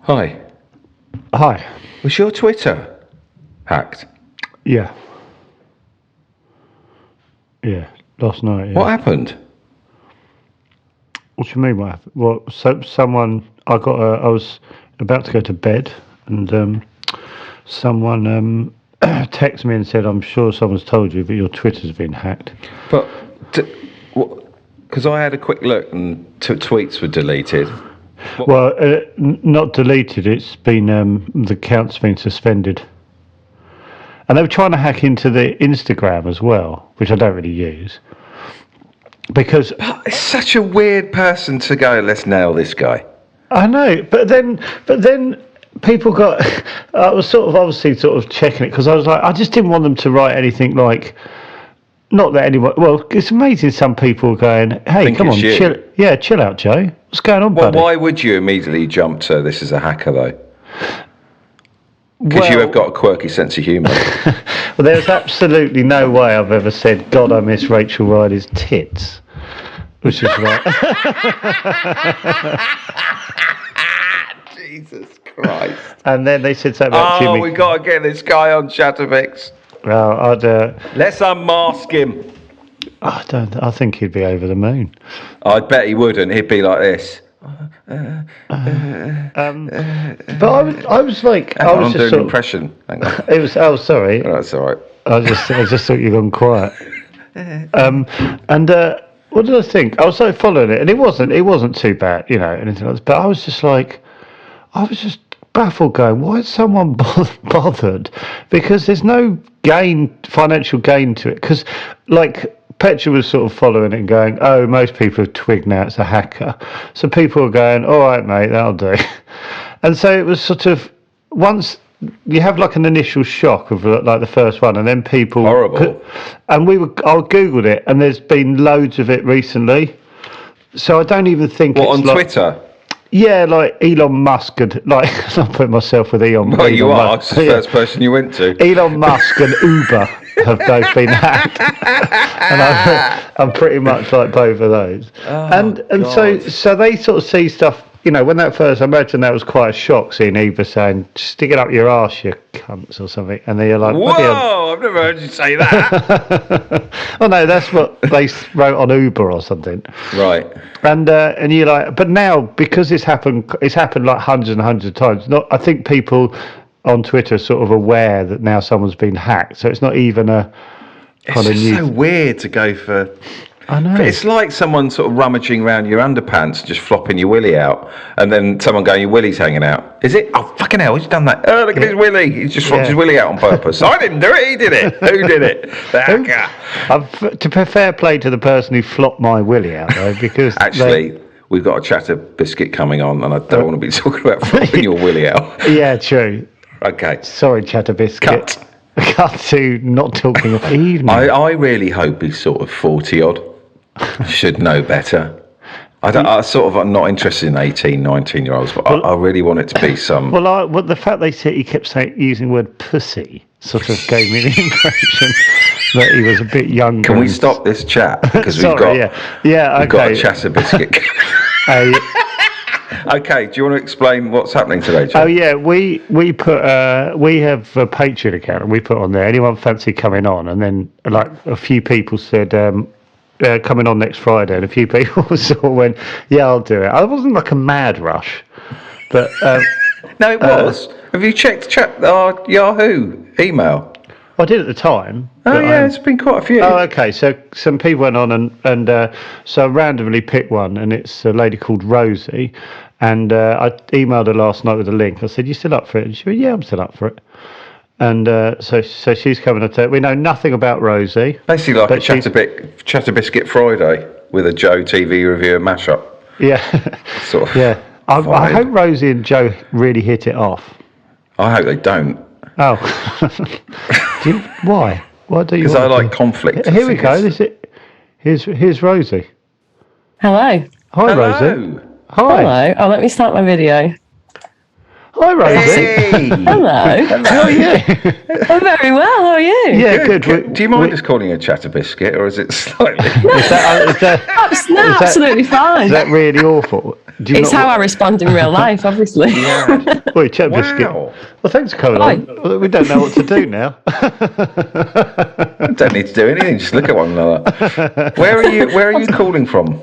Hi. Hi. Was your Twitter hacked? Yeah. Yeah. Last night. Yeah. What happened? What do you mean? What happened? Well, someone. I was about to go to bed, and someone texted me and said, "I'm sure someone's told you, but your Twitter's been hacked." But because I had a quick look and tweets were deleted. Well, not deleted. It's been the account's been suspended, and they were trying to hack into the Instagram as well, which I don't really use because It's such a weird person to go. Let's nail this guy. I know, but then people got. I was obviously checking it because I was like, I just didn't want them to write anything like. Not that anyone. Well, it's amazing. Some people are going, "Hey, come on, chill out, Joe. What's going on, buddy?" Why would you immediately jump to this is a hacker though? Because you have got a quirky sense of humour. Well, there's absolutely no way I've ever said, "God, I miss Rachel Riley's tits," which is right. Jesus Christ! And then they said something about Jimmy. Oh, we got to get this guy on Chatabis. Well, let's unmask him. I think he'd be over the moon. I bet he wouldn't. He'd be like this. But I was like, I was just doing an impression. Hang on. It was. Oh, sorry. Oh, that's all right. I just thought you'd gone quiet. What did I think? I was like following it, and it wasn't too bad, anything else. But I was just baffled, going, why is someone bothered? Because there's no financial gain to it. Because, Petra was sort of following it and going, oh, most people have twigged now it's a hacker. So people were going, all right, mate, that'll do. And so it was sort of, once you have an initial shock of the first one, and then people... Horrible. And I Googled it, and there's been loads of it recently. So I don't even think on Twitter? Yeah, like Elon Musk and I'm putting myself with Elon. Well, you Elon are. Musk. It's the first person you went to. Elon Musk and Uber have both been hacked, and I'm pretty much like both of those. And so they sort of see stuff. When that first, I imagine that was quite a shock seeing Eva saying, "Stick it up your arse, you cunts," or something, and they're like, "Whoa, I've never heard you say that." Oh no, that's what they wrote on Uber or something. Right. And you're like, but now because it's happened like hundreds and hundreds of times. I think people on Twitter are sort of aware that now someone's been hacked, so it's not even a kind of new. It's so weird to go for. I know. It's like someone sort of rummaging around your underpants, just flopping your willy out, and then someone going, your willy's hanging out. Is it? Oh, fucking hell, he's done that. Oh, look at his willy. He's just flopped his willy out on purpose. I didn't do it, he did it. Who did it? The hacker. To pay fair play to the person who flopped my willy out, though, because... Actually, we've got a Chatabiscuit coming on, and I don't want to be talking about flopping your willy out. Yeah, true. Okay. Sorry, Chatabiscuit. Cut to not talking of evening. I really hope he's sort of 40-odd. Should know better. I'm not interested in 18, 19-year-olds, but I really want it to be some... Well, the fact he kept using the word pussy sort of gave me the impression that he was a bit younger. Can we stop this chat? Because we've got a Chatabiscuit. Okay, do you want to explain what's happening today, Joe? Oh yeah, we have a Patreon account, and we put on there, anyone fancy coming on? And then a few people said... coming on next Friday, and a few people sort of went, yeah, I'll do it. I wasn't like a mad rush, but no, it was. Have you checked our Yahoo email? I did at the time. Oh yeah, it's been quite a few. Oh, okay. So some people went on, and so I randomly picked one, and it's a lady called Rosie, and I emailed her last night with a link. I said, "You still up for it?" And she went, "Yeah, I'm still up for it." And so she's coming to. We know nothing about Rosie. Basically, like a Chatabiscuit Friday with a Joe TV review and mashup. Yeah, sort of. Yeah, I hope Rosie and Joe really hit it off. I hope they don't. Oh, why? Why do you? Because I like conflict. Here we go. Here's Rosie. Hello. Hi, Rosie. Hi. Hello. Oh, let me start my video. Hi, Rosie. Hey. Hello. How are you? I'm very well. How are you? Yeah, good. Do you mind us calling you a Chatabiscuit, or is it slightly? Is that Absolutely fine. Is that really awful? It's how I respond in real life, obviously. Yeah. Oi, Chatabiscuit. Wow. Well, thanks for coming on. We don't know what to do now. Don't need to do anything. Just look at one another. Where are you calling from?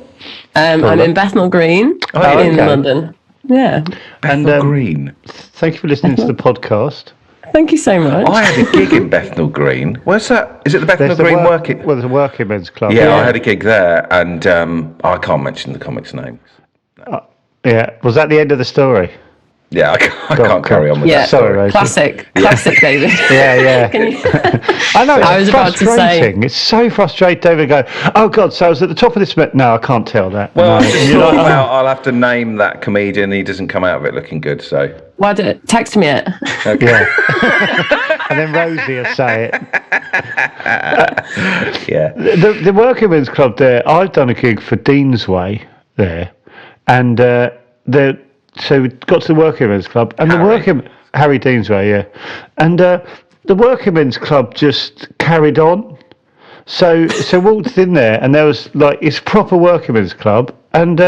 I'm in Bethnal Green in London. Yeah. Bethnal Green. Thank you for listening to the podcast. Thank you so much. I had a gig in Bethnal Green. Where's that? Is it the Bethnal Green working? Well, there's a working men's club. Yeah, I had a gig there, and I can't mention the comic's name. Yeah. Was that the end of the story? Yeah, I can't carry on with that. Sorry, Rosie. Classic, David. Yeah. I know. I was about to say. It's so frustrating. David go, oh God, so I was at the top of this. No, I can't tell that. Well, no. I just thought about I'll have to name that comedian. He doesn't come out of it looking good, so. Why did it? Text me it. Okay. Yeah. And then Rosie will say it. Yeah. The working men's club there. I've done a gig for Deansway there, and so we got to the working men's club, and Harry Deansway, yeah, and the working men's club just carried on. So walked in there, and there was like it's proper working men's club, and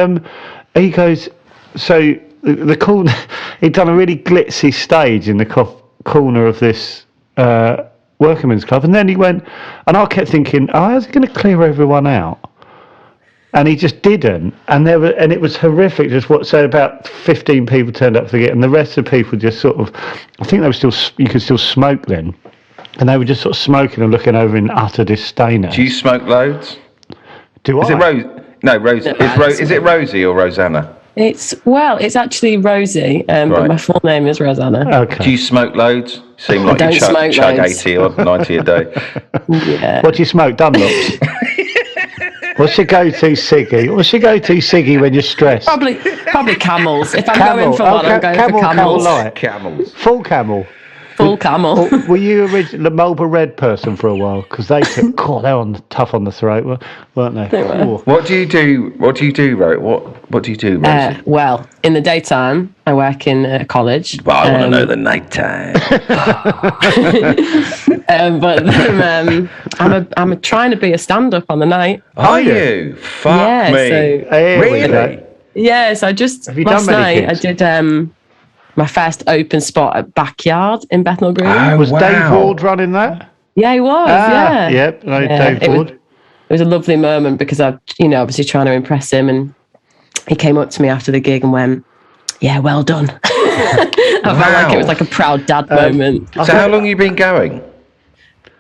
he goes, so the corner, he'd done a really glitzy stage in the corner of this working men's club, and then he went, and I kept thinking, oh, how's he going to clear everyone out? And he just didn't, and it was horrific. So about 15 people turned up for the gig, and the rest of the people just sort of, I think they were still, you could still smoke then, and they were just sort of smoking and looking over in utter disdain. Do you smoke loads? Do Is I? it Rose? No, Rose. Is it Rosie or Rosanna? It's actually Rosie, but my full name is Rosanna. Okay. Do you smoke loads? Seem like don't you smoke chug loads. 80 or 90 a day. Yeah. What do you smoke? Dunlops? What's your go-to ciggy? What's your go-to ciggy when you're stressed? Probably Camels. If I'm Camel. going for one, I'm going for Camels. Light. Camels. Full Camel. Full Camel. Were you originally a Marlboro Red person for a while? Because they took, God, they were tough on the throat, weren't they? They were. Ooh. What do you do? What do you do, Ro? What do you do, Rosie? Well, in the daytime, I work in college. Well, I want to know the night time. But then, I'm trying to be a stand-up on the night. Are you? Fuck me. So, Really? Yes, I just Have you last done many night gigs? I did my first open spot at Backyard in Bethnal Green. Oh, Was wow. Dave Ward running that? Yeah, he was. Yeah. Yep, Dave It Ward. was a lovely moment because I, obviously trying to impress him, and he came up to me after the gig and went, "Yeah, well done." I felt like it was like a proud dad moment. So how long have you been going?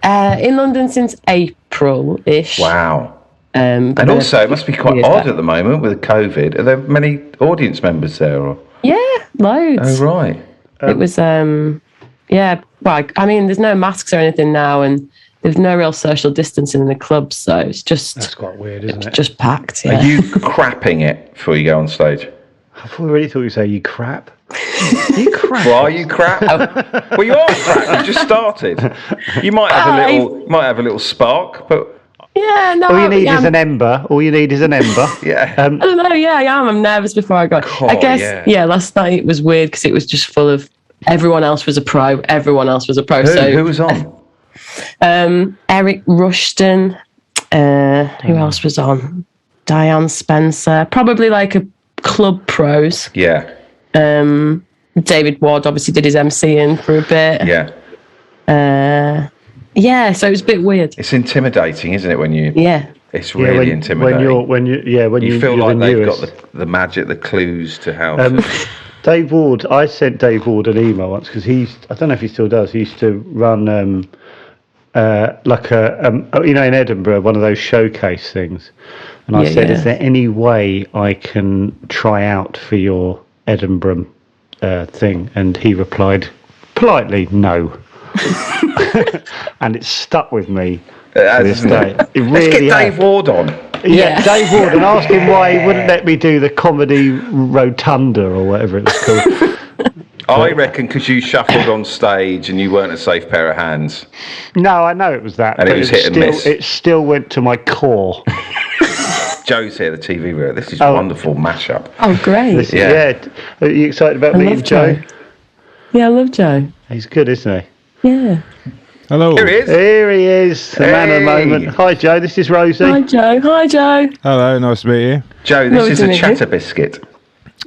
In London since April-ish. Wow. And also, it must be quite odd at the moment with COVID. Are there many audience members there? Or? Yeah, loads. Oh, right. It was, yeah. Well, I mean, there's no masks or anything now, and there's no real social distancing in the clubs, so it's just That's quite weird, isn't it? just packed. Yeah. Are you crapping it before you go on stage? I really thought you say you crap. You crap. Well, are you crap? Well, you are crap. You just started. You might have a little spark, but Yeah, no. All you need is an ember. yeah. I don't know. Yeah, I am. I'm nervous before I go. I guess. Yeah. Last night it was weird because it was just full of everyone else was a pro. Who was on? Eric Rushton. Who else was on? Diane Spencer. Probably like a club pros. Yeah. David Ward obviously did his MCing for a bit. Yeah. Yeah, so it was a bit weird. It's intimidating, isn't it? When you. Yeah. It's really intimidating. When you feel like they've newest. got the magic, the clues to how. To... Dave Ward. I sent Dave Ward an email once because I don't know if he still does. He used to run like in Edinburgh, one of those showcase things. And I said, is there any way I can try out for your Edinburgh thing? And he replied politely, no. And it's stuck with me to this day. It really Let's get has. Dave Ward on. Yeah, Dave Ward, and ask him why he wouldn't let me do the comedy rotunda or whatever it was called. I reckon because you shuffled on stage and you weren't a safe pair of hands. No, I know it was that. And but it was hit and miss. It still went to my core. Joe's here, the TV viewer. This is a wonderful mashup. Oh, great. Are you excited about meeting Joe? Yeah, I love Joe. He's good, isn't he? Yeah. Hello. Here he is. Here he is, the man of the moment. Hi, Joe. This is Rosie. Hi, Joe. Hello, nice to meet you. Joe, this is a Chatabiscuit.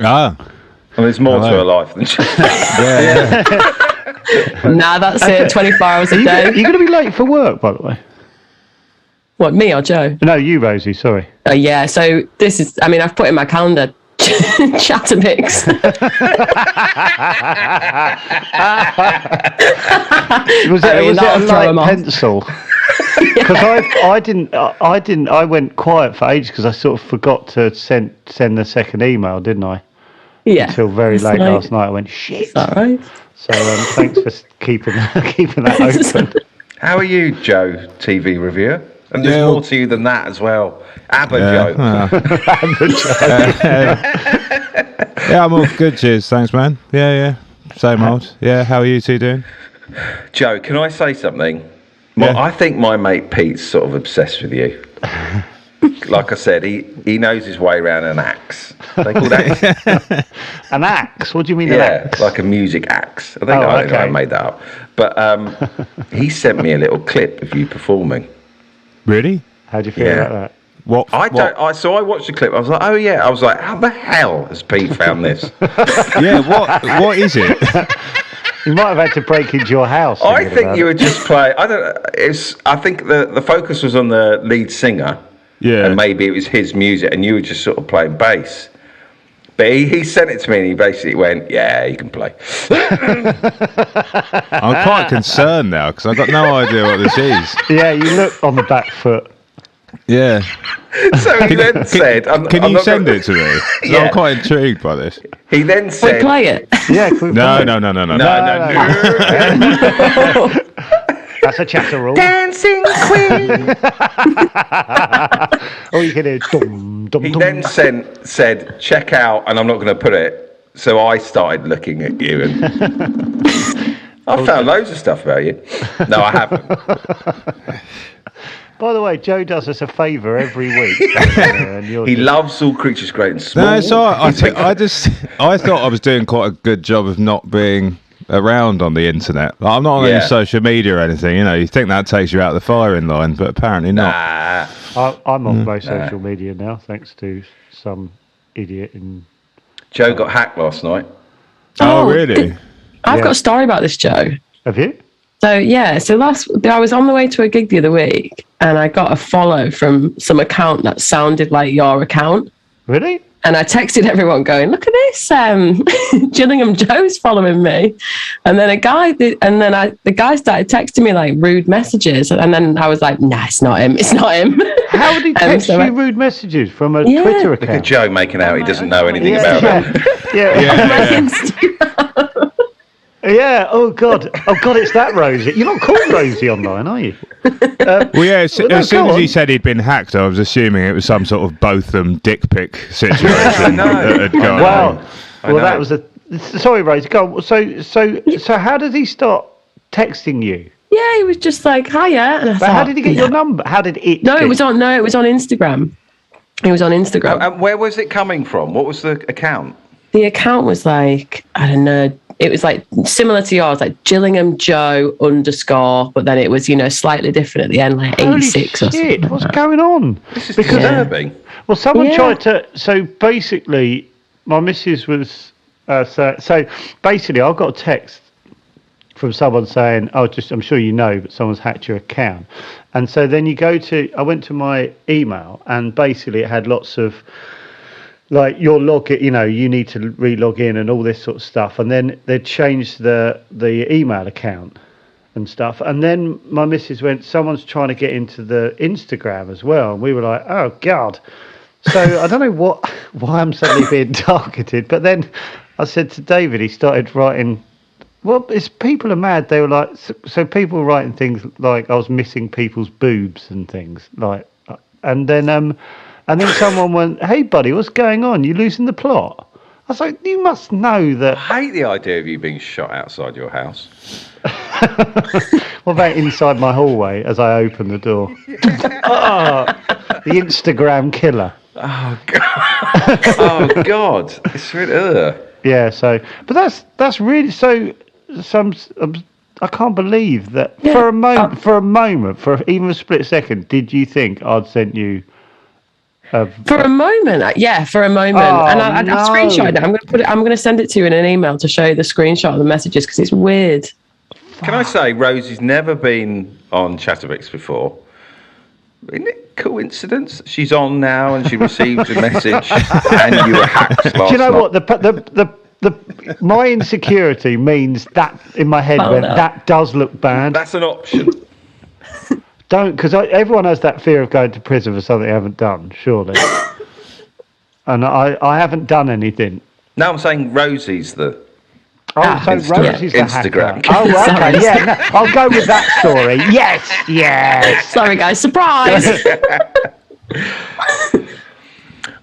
Ah. Well, there's more to her life than just Nah, that's it. 24 hours a day. Are you going to be late for work, by the way? What, me or Joe? No, you, Rosie. Sorry. Oh, yeah. So this is, I mean, I've put in my calendar Chatabis. Was it a throw 'em light off. pencil? Because I went quiet for ages because I sort of forgot to send the second email, didn't I? Yeah. Until very It's late like, last night. I went, shit. Is that right? So thanks for keeping that open. How are you, Joe, TV reviewer? And there's more to you than that as well. ABBA Joe. Yeah, I'm all good, cheers. Thanks, man. Yeah. Same old. Yeah, how are you two doing? Joe, can I say something? Yeah. I think my mate Pete's sort of obsessed with you. Like I said, he knows his way around an axe. They call that An axe? What do you mean an axe? like a music axe. I think I don't know, I made that up. But he sent me a little clip of you performing. Really? How do you feel about that? What? So I watched the clip. I was like, oh yeah. I was like, how the hell has Pete found this? Yeah, what is it? You might have had to break into your house. I think you were just playing. I think the focus was on the lead singer. Yeah. And maybe it was his music, and you were just sort of playing bass. But he sent it to me, and he basically went, "Yeah, you can play." I'm quite concerned now because I've got no idea what this is. Yeah, you look on the back foot. Yeah. So he then said, Can you send it to me? Yeah. I'm quite intrigued by this. He then said, Wait, play it. Yeah, can we play it? No. No. That's a chatter rule. Dancing Queen. Oh, you can hear dum dum He dum. then said, check out, and I'm not going to put it. So I started looking at you, and I found loads of stuff about you. No, I haven't. By the way, Joe does us a favour every week. He loves all creatures great and small. No, it's all right. I thought I was doing quite a good job of not being around on the internet. Like, I'm not on any social media or anything. You know, you think that takes you out of the firing line, but apparently not. I'm off most social media now, thanks to some idiot in. Joe got hacked last night. Oh, really? I've got a story about this, Joe. Have you? So I was on the way to a gig the other week, and I got a follow from some account that sounded like your account. Really? And I texted everyone going, "Look at this, Gillingham Joe's following me." And then the guy started texting me like rude messages, and then I was like, "Nah, it's not him. It's not him." How would he text you rude messages from a Twitter account? Look at Joe making out he doesn't know anything about it. Yeah. Yeah. Oh God. It's that Rosie. You're not called Rosie online, are you? Well, yeah. As soon as he said he'd been hacked, I was assuming it was some sort of Botham dick pic situation that had gone on. Well, that was a. Sorry, Rosie. Go on. So how did he start texting you? Yeah, he was just like, "Hiya," and I thought, how did he get your number? How did it? It was on Instagram. It was on Instagram. And where was it coming from? What was the account? The account was like, I don't know. It was like similar to yours, like Gillingham Joe _, but then it was, slightly different at the end, like 86 or something. What's going on? This is disturbing. Well, someone tried to. So basically, my missus was. So basically, I got a text from someone saying, I'm sure you know, but someone's hacked your account. And so then I went to my email, and basically it had lots of, like, your login, you need to re-log in and all this sort of stuff. And then they changed the email account and stuff. And then my missus went, someone's trying to get into the Instagram as well. And we were like, oh, God. So I don't know why I'm suddenly being targeted. But then I said to David, he started writing, well, people are mad. They were like, so people were writing things like I was missing people's boobs and things like, and then someone went, "Hey, buddy, what's going on? You losing the plot?" I was like, "You must know that." I hate the idea of you being shot outside your house. What about inside my hallway as I open the door? The Instagram killer. Oh God! Oh God! It's really. Yeah. So, but that's really so. I can't believe that for a moment, for even a split second, did you think I'd sent you For a moment, yeah, for a moment, and I've screenshot it. I'm going to put it. I'm going to send it to you in an email to show you the screenshot of the messages because it's weird. Can I say Rosie's never been on Chatabiscuit before? Isn't it coincidence? She's on now and she received a message and you were hacked last Do you know night. what? My insecurity means that in my head that does look bad. That's an option. Don't, because everyone has that fear of going to prison for something they haven't done, surely. And I haven't done anything. No, I'm saying Rosie's the... So Rosie's the Instagram. hacker. Oh, okay, yeah. No, I'll go with that story. Yes. Sorry, guys, surprise.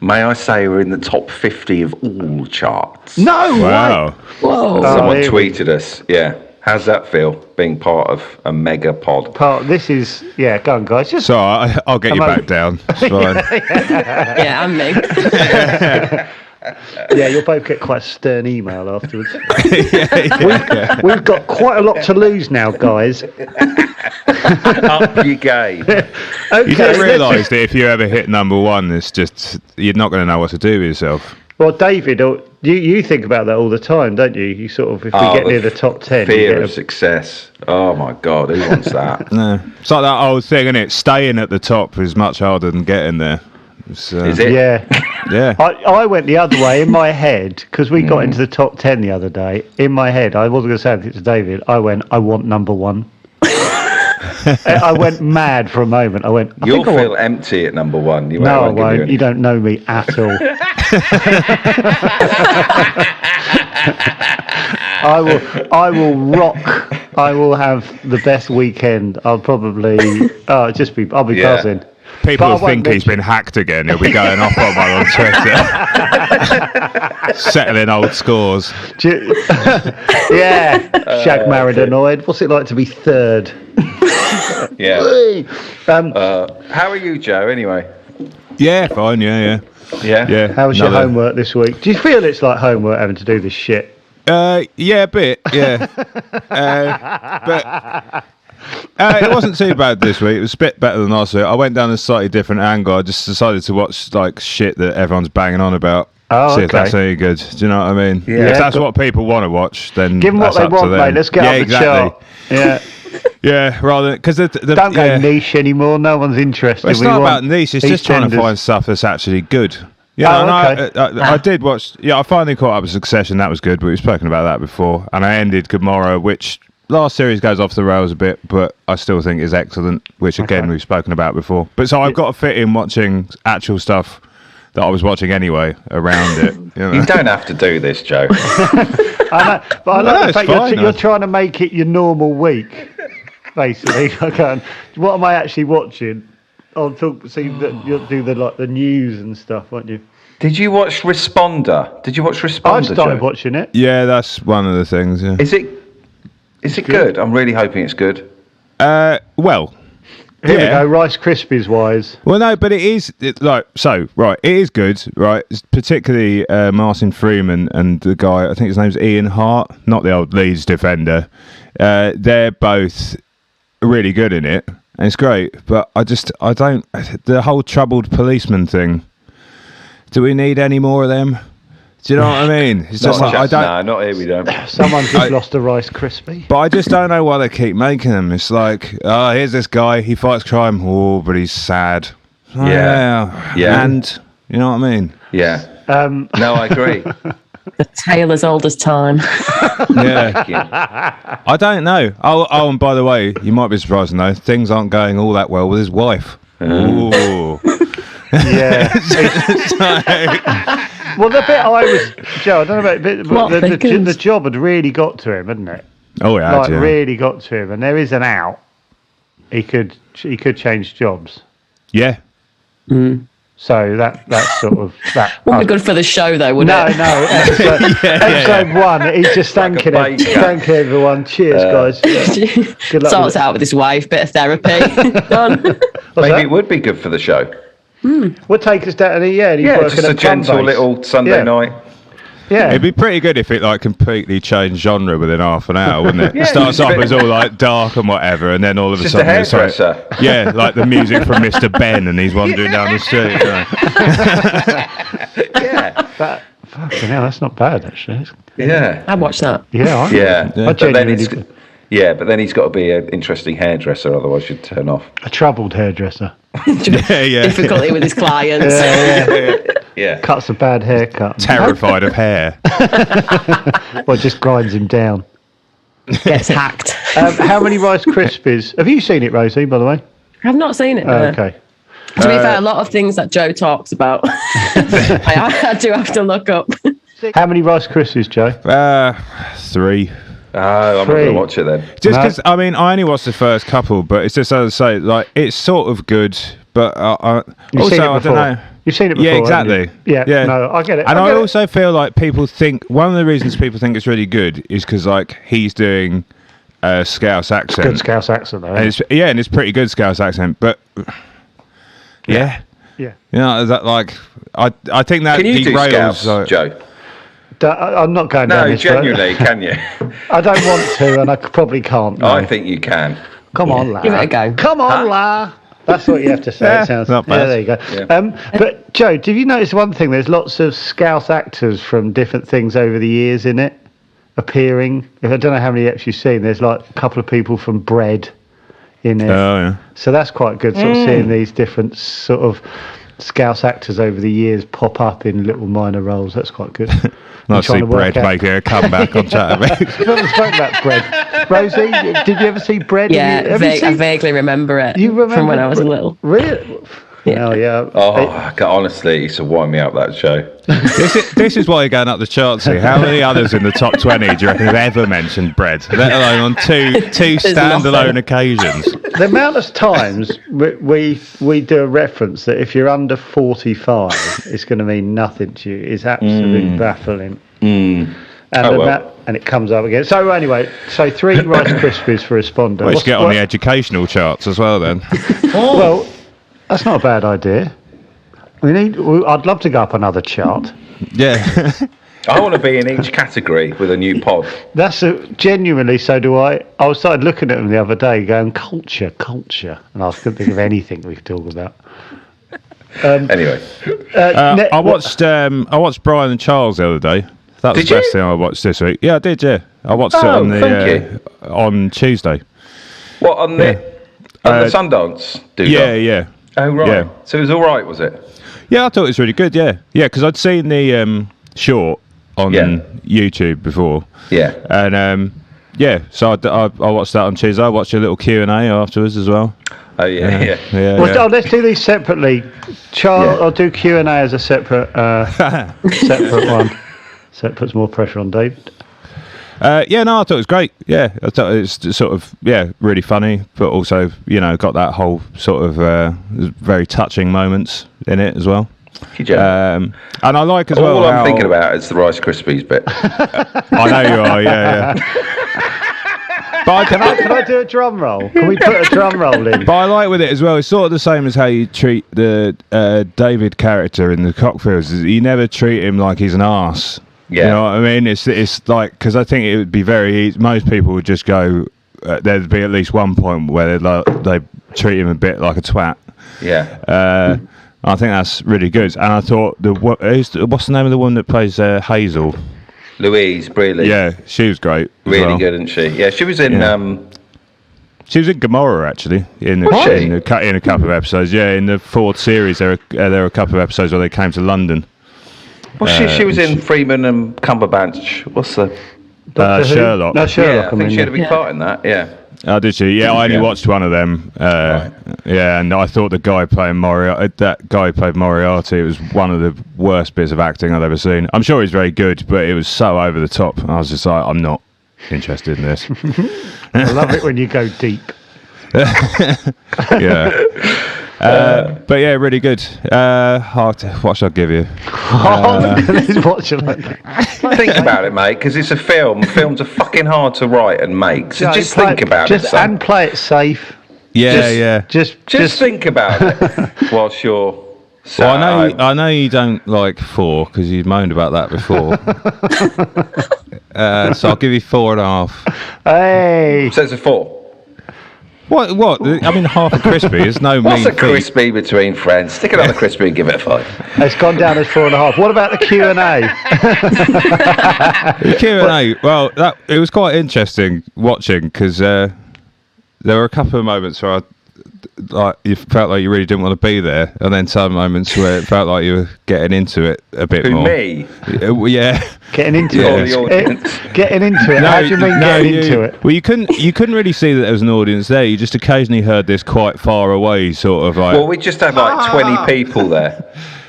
May I say we're in the top 50 of all charts. No Wow. way. Whoa. Someone tweeted us. Yeah. How's that feel, being part of a mega pod? This is, yeah, go on, guys. Just So I'll get you back down. It's fine. Yeah, and me. Yeah, you'll both get quite a stern email afterwards. Yeah. We've got quite a lot to lose now, guys. Up your game. Okay, You do realise that if you ever hit number one, it's just you're not going to know what to do with yourself. Well, David, you think about that all the time, don't you? You sort of, if we get near the top 10... Fear of success. Oh, my God, who wants that? No, it's like that old thing, isn't it? Staying at the top is much harder than getting there. Is it? Yeah. Yeah. I went the other way in my head, because we got into the top 10 the other day. In my head, I wasn't going to say anything to David. I want number one. I went mad for a moment. You'll feel empty at number one. No, I won't. You don't know me at all. I will rock. I will have the best weekend. I'll probably I'll be buzzing. People will think he's been hacked again. He'll be going off on one on Twitter. Settling old scores. Yeah. Shag married annoyed. What's it like to be third? Yeah. How are you, Joe, anyway? Yeah, fine, yeah. Yeah? How was your homework this week? Do you feel it's like homework having to do this shit? Yeah, a bit, yeah. But it wasn't too bad this week. It was a bit better than last week. I went down a slightly different angle. I just decided to watch like shit that everyone's banging on about. Oh, see if that's any good. Do you know what I mean? Yeah. If that's what people want to watch, then give them what that's they up want, to them. mate. Let's get up the chart. Yeah. Yeah, rather because don't go niche anymore. No one's interested. It's not about niche. It's just trying to find stuff that's actually good. Yeah, I did watch. Yeah, I finally caught up with Succession. That was good. But we've spoken about that before. And I ended Gomorrah, which last series goes off the rails a bit, but I still think is excellent. Which again we've spoken about before. But so I've got to fit in watching actual stuff that I was watching anyway around it. You know? You don't have to do this, Joe. I know, but I like the fact you're trying to make it your normal week. Basically, what am I actually watching? I'll talk. So you'll do the news and stuff, won't you? Did you watch Responder? I started watching it. Yeah, that's one of the things. Yeah. Is it good? I'm really hoping it's good. Well. Here we go, Rice Krispies wise. Well, no, but it is it is good, right? It's particularly Martin Freeman and the guy, I think his name's Ian Hart, not the old Leeds defender. They're both really good in it, and it's great. But I don't. The whole troubled policeman thing. Do we need any more of them? Do you know what I mean? It's just I don't. No, not here. We don't. Someone just lost a Rice Krispie. But I just don't know why they keep making them. It's like, here's this guy. He fights crime. Oh, but he's sad. Yeah. And you know what I mean? Yeah. No, I agree. The tale as old as time. Yeah. I don't know. Oh, and by the way, you might be surprised to know things aren't going all that well with his wife. Ooh. Yeah. Well, the bit I was, Joe, I don't know about it, but the job had really got to him, hadn't it? Oh, yeah. Really got to him, and there is an out. He could change jobs. Yeah. Mm. So that's sort of that. Wouldn't be good for the show, though, would it? No. Episode 1, he's just thanking everyone. Cheers, guys. Yeah. Good luck. Sorts out with his wife, bit of therapy. Done. Maybe it would be good for the show. We'll take us down to he's working just a gentle little Sunday night. Yeah. It'd be pretty good if it like completely changed genre within half an hour, wouldn't it? Yeah, It starts it's a off bit- as all like dark and whatever, and then all of a Just a sudden it's like, hairdresser. yeah, like the music from Mr. Ben, and he's wandering down the street. You know? Yeah. Fucking hell, that's not bad actually. Yeah. I'd watch that. Yeah, Yeah. I But then genuinely but then he's got to be an interesting hairdresser, otherwise you'd turn off. a troubled hairdresser. yeah. Difficulty with his clients. Yeah. Cuts a bad haircut. Terrified of hair. Or just grinds him down. Gets hacked. How many Rice Krispies? Have you seen it, Rosie, by the way? I've not seen it. Oh, No. okay. To be fair, a lot of things that Joe talks about, I do have to look up. How many Rice Krispies, Joe? 3. Oh, I'm not going Three. to watch it then. Just No. because, I mean, I only watched the first couple, but it's just as I say, like, it's sort of good, but You've also, seen it I don't before. know. You've seen it before. Yeah, haven't you? exactly. Yeah, no, I get it. And I I get it. also feel like people think, one of the reasons people think it's really good is because, like, he's doing a Scouse accent. Good Scouse accent, though. And Isn't it's, and it's pretty good Scouse accent, but yeah. it? You know, that, like, I think that Can you do derails, Scouts, like, Joe? I'm not going down No, this road. genuinely, can you? I don't want to, and I probably can't. No. I think you can. Come on, La. Give it a go. Come on, La. That's what you have to say. Yeah, It sounds. not bad. Yeah, there you go. Yeah. But Joe, did you notice one thing? There's lots of Scouse actors from different things over the years in it appearing. I don't know how many eps you've seen. There's like a couple of people from Bread in it. oh, yeah. So that's quite good, sort of seeing these different sort of Scouse actors over the years pop up in little minor roles. That's quite good. I'm Nice to trying see to work Bread out- making a comeback on Chatabis. We haven't spoken about Bread. Rosie, did you ever see Bread? Yeah, Have you I seen- vaguely remember it You remember from when I was Bread? little. Really? Yeah. Oh, yeah. Oh, honestly, it used to wind me up, that show. this is why you're going up the charts here. How many others in the top 20 do you reckon have ever mentioned Bread? Let alone on two standalone nothing. occasions. The amount of times we do a reference that if you're under 45, it's going to mean nothing to you is absolutely baffling. And, and it comes up again. So anyway, 3 Rice Krispies for Responder. Well, you should get on the educational charts as well then. Well, that's not a bad idea. I'd love to go up another chart. Yeah. I want to be in each category with a new pod. That's genuinely, so do I. I started looking at them the other day going, culture. And I couldn't think of anything we could talk about. Anyway. I watched Brian and Charles the other day. That was Did the best you? thing I watched this week. Yeah, I did, yeah. I watched it Oh, on thank on Tuesday. What, on the Sundance? Yeah. Oh, right. Yeah. So it was all right, was it? Yeah, I thought it was really good, yeah. Yeah, because I'd seen the short on YouTube before. Yeah. And, so I watched that on Tuesday. I watched a little Q&A afterwards as well. Oh, yeah. Well, let's do these separately. I'll do Q&A as a separate separate one. So it puts more pressure on David. I thought it was great. Yeah, I thought it was sort of, really funny, but also, got that whole sort of very touching moments in it as well. Thank you, Joe. And I like as well All I'm how- thinking about is the Rice Krispies bit. I know you are, yeah. But Can I do a drum roll? Can we put a drum roll in? But I like with it as well. It's sort of the same as how you treat the David character in the Cockfields. You never treat him like he's an arse. Yeah. You know what I mean? It's like, because I think it would be very easy. Most people would just go. There'd be at least one point where they treat him a bit like a twat. Yeah. I think that's really good. And I thought what's the name of the woman that plays Hazel? Louise Brealey. Yeah, she was great. as Really well. good, isn't she? Yeah, she was in... She was in Gomorrah actually in a couple of episodes. Yeah, in the 4th series, there were a couple of episodes where they came to London. well, she was in Freeman and Cumberbatch. What's the... Sherlock. No, Sherlock. Yeah, I think she had a big part in that, yeah. Oh, did she? Yeah, I only watched one of them. Right. Yeah, and I thought the guy playing that guy who played Moriarty, it was one of the worst bits of acting I've ever seen. I'm sure he's very good, but it was so over the top. I was just like, I'm not interested in this. I love it when you go deep. Yeah. But yeah, really good. What should I give you? What should I do? Think about it, mate, because it's a film. Films are fucking hard to write and make. So just think about it, son. And play it safe. Yeah, Just Just think about it whilst you're So Well, I know you don't like 4 because you moaned about that before. So I'll give you 4.5. Hey, So it's a 4. What? I mean, half a crispy. There's no What's mean a crispy between friends? Stick it on the crispy and give it a 5. it's gone down as 4.5. What about the Q&A? The Q&A. Well, it was quite interesting watching because there were a couple of moments where you felt like you really didn't want to be there, and then some moments where it felt like you were getting into it a bit more. Me? Yeah. Getting into Or it. the audience? Getting into it. How do you mean getting into it? Well, you couldn't really see that there was an audience there. You just occasionally heard this quite far away, sort of like. Well, we just had like 20 people there.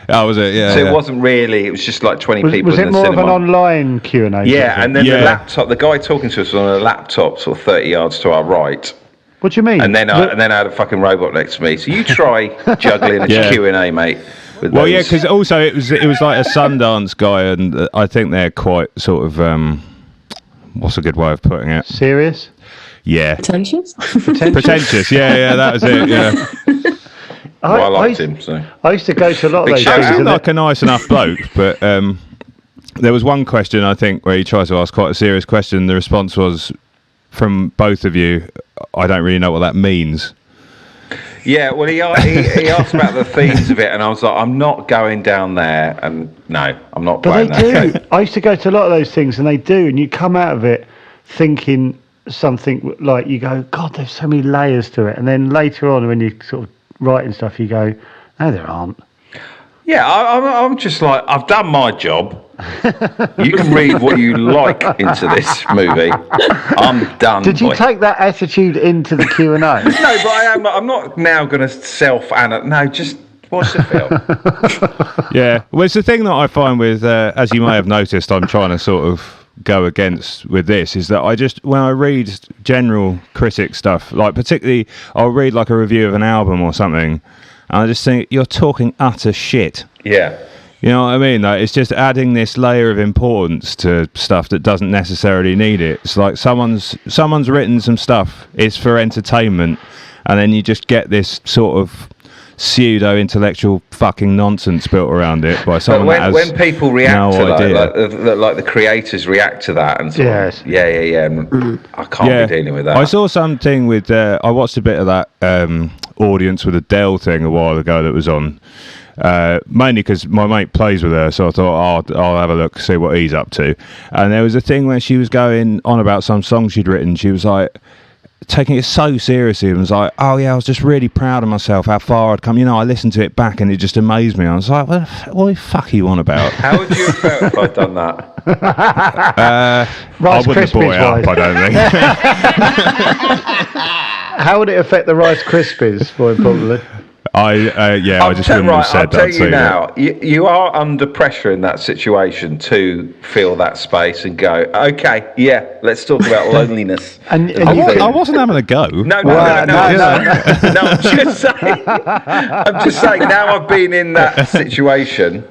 Oh, was it? Yeah. So yeah. it wasn't really. It was just like 20 people. Was in it the more cinema. of an online Q&A? Yeah, and then Yeah. the laptop. The guy talking to us was on a laptop, sort of 30 yards to our right. What do you mean? And then I had a fucking robot next to me. So you try juggling a Yeah. Q&A, mate. With Well, those. yeah, because also it was like a Sundance guy, and I think they're quite sort of what's a good way of putting it? Serious? Yeah, Pretentious? pretentious. Yeah, that was it. Yeah, Well, I liked him. So I used to go to a lot of Big those shout things. out. seemed and like a nice enough bloke, but there was one question I think where he tries to ask quite a serious question. The response was from both of you, I don't really know what that means. yeah, well, he asked about the themes of it, and I was like, I'm not going down there, and no, I'm not But playing they that. do. I used to go to a lot of those things, and they do, and you come out of it thinking something like you go, God, there's so many layers to it, and then later on when you sort of writing stuff, you go, no, there aren't. Yeah, I'm just like, I've done my job. You can read what you like into this movie. I'm done. Did you boy. take that attitude into the Q&A? No, but I'm not now going to self-analyze. No, just watch the film. Yeah, well, it's the thing that I find with, as you may have noticed, I'm trying to sort of go against with this is that when I read general critic stuff, like particularly I'll read like a review of an album or something, and I just think you're talking utter shit. Yeah. You know what I mean? Like, it's just adding this layer of importance to stuff that doesn't necessarily need it. It's like someone's written some stuff, it's for entertainment, and then you just get this sort of pseudo-intellectual fucking nonsense built around it by someone But that has when people react no to idea. like the creators react to that and sort Yes. of, yeah, I can't be dealing with that. I saw something with I watched a bit of that audience with Adele thing a while ago that was on, mainly because my mate plays with her, so I thought I'll have a look, see what he's up to. And there was a thing where she was going on about some song she'd written. She was like taking it so seriously and was like, oh yeah, I was just really proud of myself, how far I'd come. You know, I listened to it back and it just amazed me. I was like, what the fuck are you on about? How would you have felt if I'd done that? I Rice wouldn't have brought it up, Krispies I don't think. How would it affect the Rice Krispies, more importantly? I just wouldn't have said I'll tell that. you now, you are under pressure in that situation to feel that space and go, okay, yeah, let's talk about loneliness. And And you things. I wasn't having a go. No, Well, no. I'm just saying. Now I've been in that situation.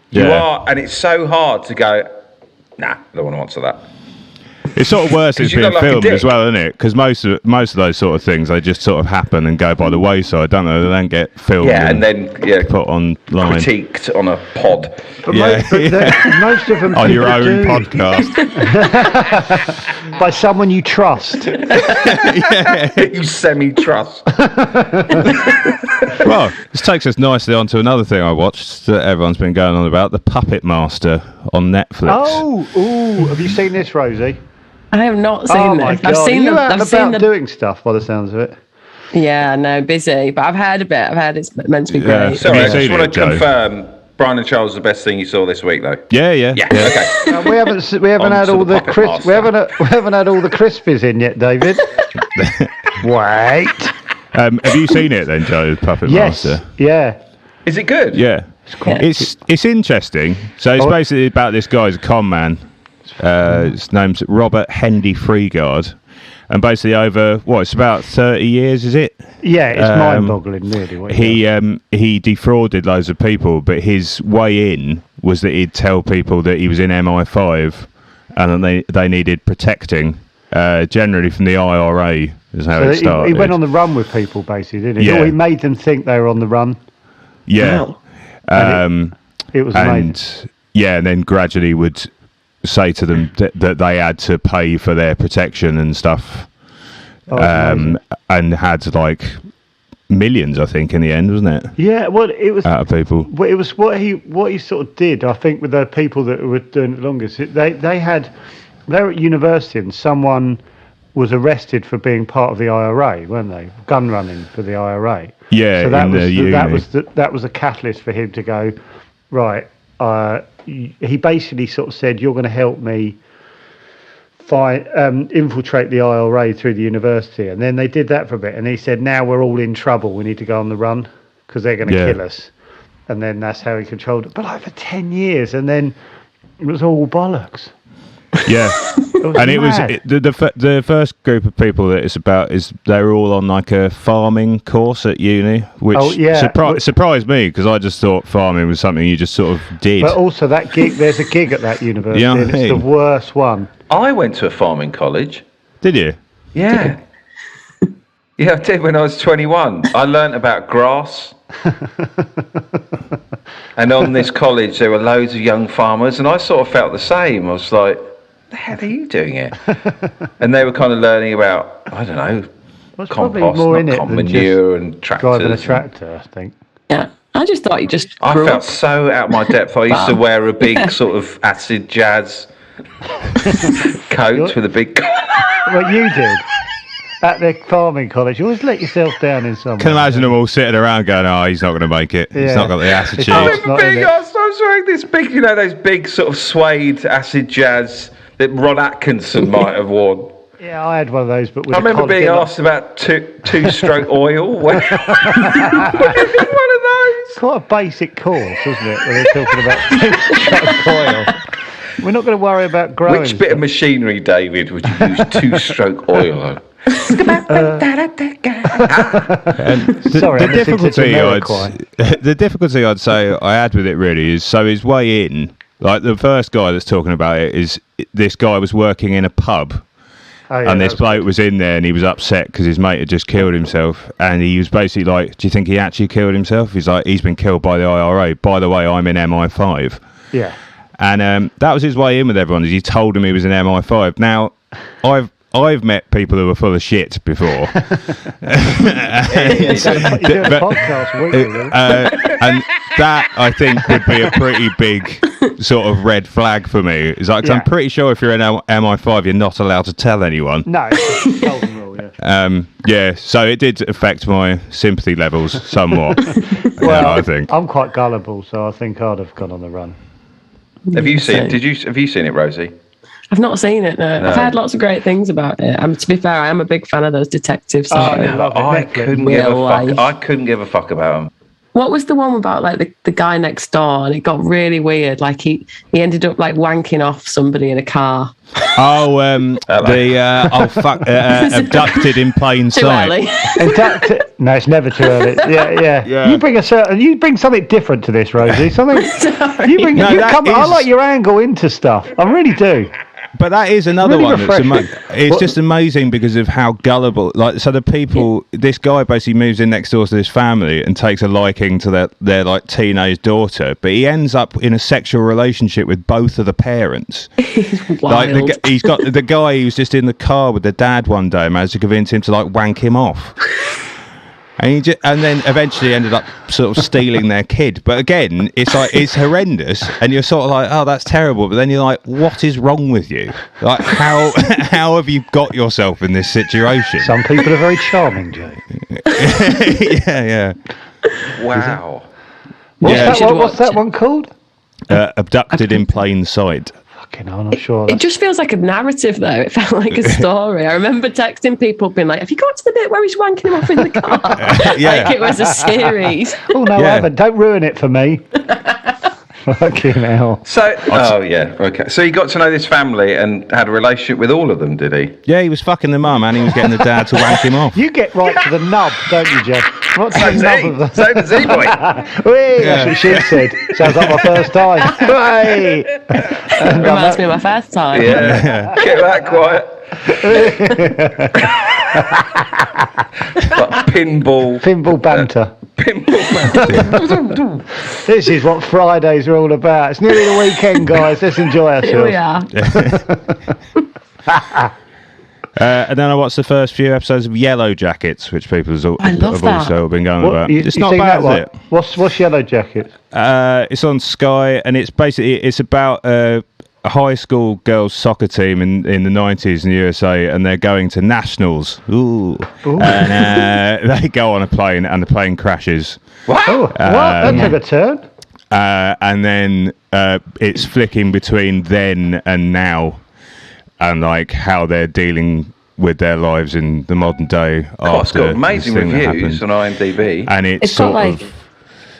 You Yeah. are, and it's so hard to go. Nah, I don't want to answer that. It's sort of worse it's you being look like a filmed dick. as well, isn't it? Because most of those sort of things, they just sort of happen and go by the wayside, don't they? They don't get filmed Yeah, and then put online. critiqued on a pod. But Yeah, most of them on your people own do, podcast. by someone you trust. You semi-trust. Well, this takes us nicely on to another thing I watched that everyone's been going on about, The Puppet Master on Netflix. Have you seen this, Rosie? I have not seen Oh my this. God. I've seen you the. out and I've seen about the. doing stuff by the sounds of it. Yeah, no, busy, but I've heard a bit. I've heard it's meant to be Yeah. great. Sorry, Have I you just seen want it, to Joe? confirm. Brian and Charles is the best thing you saw this week, though. Yeah. Yeah. Okay. We haven't On had to all the the Puppet Master. we haven't had all the Krispies in yet, David. Wait. Have you seen it then, Joe, The Puppet Yes. Master? Yeah. Is it good? Yeah. It's interesting. So it's basically about this guy's a con man. His name's Robert Hendy Freegard, and basically over it's about 30 years, is it? Yeah, it's mind-boggling, really. What He defrauded loads of people, but his way in was that he'd tell people that he was in MI5 and that they needed protecting, generally from the IRA. Is how it started. He went on the run with people, basically, didn't he? Yeah. Or he made them think they were on the run. Yeah. Wow. It was amazing. And then gradually would say to them that they had to pay for their protection and stuff. And had like millions, I think, in the end, wasn't it? Yeah, well, it was out of people. Well, it was what he sort of did. I think with the people that were doing it longest, they were at university and someone was arrested for being part of the IRA, weren't they? Gun running for the IRA. Yeah, so that was a catalyst for him to go right. He basically sort of said, "You're going to help me infiltrate the IRA through the university," and then they did that for a bit. And he said, "Now we're all in trouble. We need to go on the run because they're going to kill us." And then that's how he controlled it. But like for 10 years, and then it was all bollocks. Yeah, it was the first group of people that it's about is they were all on like a farming course at uni, which surprised me because I just thought farming was something you just sort of did. But also that gig, there's a gig at that university, and it's the worst one. I went to a farming college. Did you? Yeah. Yeah, I did when I was 21. I learnt about grass. And on this college, there were loads of young farmers, and I sort of felt the same. I was like, the hell are you doing here? And they were kind of learning about, I don't know, compost, manure and tractors. Driving a tractor, I think. Yeah. I just thought you just I felt so out of my depth. I used to wear a big sort of acid jazz coat with a big collar. What you did at the farming college, you always let yourself down in some way. Can imagine them all sitting around going, "Oh, he's not going to make it. He's not got the attitude." I remember being asked, I was wearing this big, those big sort of suede acid jazz that Ron Atkinson might have worn. Yeah, I had one of those, but with I remember being asked about two-stroke oil. When did you think one of those? It's quite a basic course, isn't it? When they're talking about two-stroke oil. We're not going to worry about growing. Which bit of machinery, David, would you use two-stroke oil on? The difficulty I'd say I had with it really is his way in. Like the first guy that's talking about it is this guy was working in a pub. And this bloke was in there and he was upset because his mate had just killed himself. And he was basically like, "Do you think he actually killed himself?" He's like, "He's been killed by the IRA. By the way, I'm in MI5. Yeah. And that was his way in with everyone. Is he told him he was in MI5. Now, I've met people who were full of shit before. And that, I think, would be a pretty big sort of red flag for me. It's like, 'cause I'm pretty sure if you're in MI5, you're not allowed to tell anyone. No, it's a golden rule, yeah. So it did affect my sympathy levels somewhat. Well, I think. I'm quite gullible, so I think I'd have gone on the run. Have you seen it, Rosie? I've not seen it, no. I've heard lots of great things about it. To be fair, I am a big fan of those detectives. I couldn't give a fuck about them. What was the one about like the guy next door? And it got really weird. Like he ended up like wanking off somebody in a car. Oh, abducted in plain Too sight. early. Abducted? No, it's never too early. Yeah. You bring something different to this, Rosie. Something. Sorry. I like your angle into stuff. I really do. But that is another Really one that's it's just amazing because of how gullible. Like, so the people, this guy basically moves in next door to this family and takes a liking to their like teenage daughter, but he ends up in a sexual relationship with both of the parents. Wild. Like he's got the guy who's just in the car with the dad one day managed to convince him to like wank him off. And then eventually ended up sort of stealing their kid. But again, it's horrendous, and you're sort of like, "Oh, that's terrible." But then you're like, "What is wrong with you? Like, how have you got yourself in this situation?" Some people are very charming, Joe. Yeah. Wow. What's that one called? Abducted in plain sight. I'm not sure. It just feels like a narrative, though. It felt like a story. I remember texting people, being like, "Have you got to the bit where he's wanking him off in the car?" Like it was a series. Oh no, I haven't. Don't ruin it for me. Fucking hell. So, okay. So he got to know this family and had a relationship with all of them, did he? Yeah, he was fucking the mum and he was getting the dad to wank him off. You get right to the nub, don't you, Jeff? What's the nub of the... So does he, boy. That's what she said. Sounds like my first time. Hey! Reminds me of my first time. Yeah. Get that quiet. Like pinball banter. Pinball match. This is what Fridays are all about. It's nearly the weekend, guys. Let's enjoy Here we ourselves. are. And then I watched the first few episodes of Yellowjackets, which people have also been going about. It's not bad, is it? What's Yellowjackets? It's on Sky, and it's about a high school girls soccer team in the 90s in the USA, and they're going to nationals. Ooh. And they go on a plane, and the plane crashes. What? What? That took a turn. And then it's flicking between then and now, and like how they're dealing with their lives in the modern day. It's got amazing reviews on IMDb, and it's got like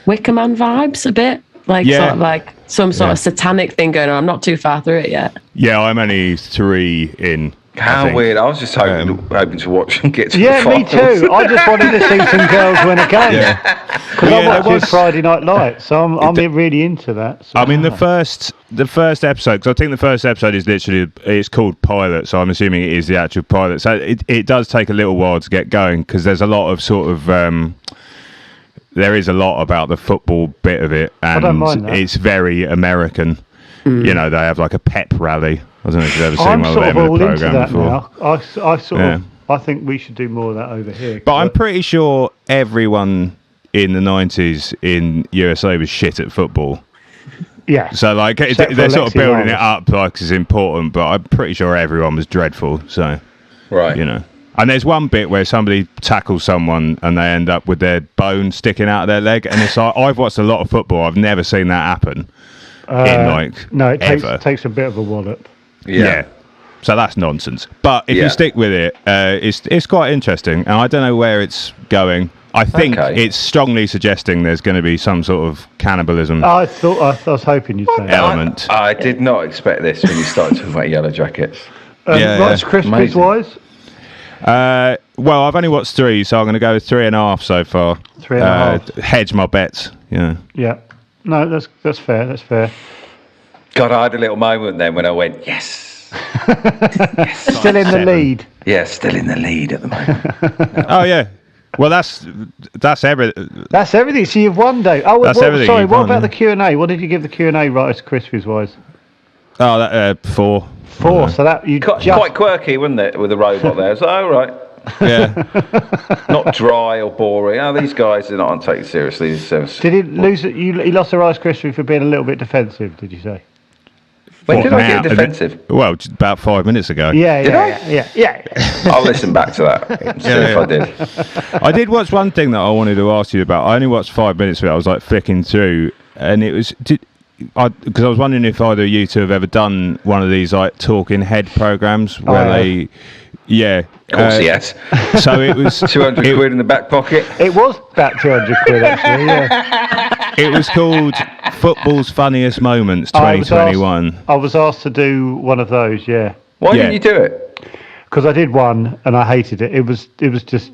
Wicker Man vibes a bit, like sort of like some sort of satanic thing going on. I'm not too far through it yet. Yeah, I'm only 3 in. How weird! I was just hoping to watch and get to the me too. I just wanted to see some girls win a game because I watched Friday Night Lights, so I'm really into that. So. I mean, the first episode, because I think the first episode is literally it's called pilot, so I'm assuming it is the actual pilot. So it does take a little while to get going because there's a lot of sort of there is a lot about the football bit of it, and I don't mind that. It's very American. You know, they have like a pep rally. I don't know if you've ever seen one of them in the program before. Now. I think we should do more of that over here. But I'm pretty sure everyone in the 90s in USA was shit at football. Yeah. So like they're sort of building it up like it's important, but I'm pretty sure everyone was dreadful. So you know. And there's one bit where somebody tackles someone and they end up with their bone sticking out of their leg, and it's like I've watched a lot of football. I've never seen that happen. It takes a bit of a wallop. Yeah. So that's nonsense. But if you stick with it, it's quite interesting. And I don't know where it's going. I think it's strongly suggesting there's going to be some sort of cannibalism. I was hoping you'd say element. I did not expect this when you started talking about Yellowjackets. Rice Krispies wise? Well, I've only watched 3, so I'm going to go with 3.5 so far. 3.5. Hedge my bets. Yeah. No, that's fair. That's fair. God, I had a little moment then when I went, yes. Still in the lead. Yeah, still in the lead at the moment. Oh yeah. Well, that's everything. That's everything. So you've won, Dave. Oh, everything. Sorry. What about the Q&A? What did you give the Q&A Rice Krispies wise? Oh, that 4. 4. So that you quite quirky, wasn't it, with the robot there? It's like, right. Yeah. Not dry or boring. Oh, these guys are not taken seriously. Did he lose it? He lost the Rice Krispie for being a little bit defensive, did you say? When did I get defensive? Well, just about 5 minutes ago. Yeah. I'll listen back to that. See if I did. I did watch one thing that I wanted to ask you about. I only watched 5 minutes of it. I was like flicking through, and it was because I was wondering if either of you two have ever done one of these like talking head programs where they. Yeah. Of course, yes. So it was 200 quid in the back pocket. It was about 200 quid, actually, yeah. It was called Football's Funniest Moments 2021. I was asked to do one of those, yeah. Why didn't you do it? Because I did one and I hated it. It was just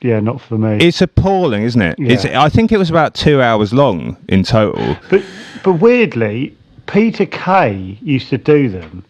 not for me. It's appalling, isn't it? Yeah. I think it was about 2 hours long in total. But weirdly, Peter Kay used to do them.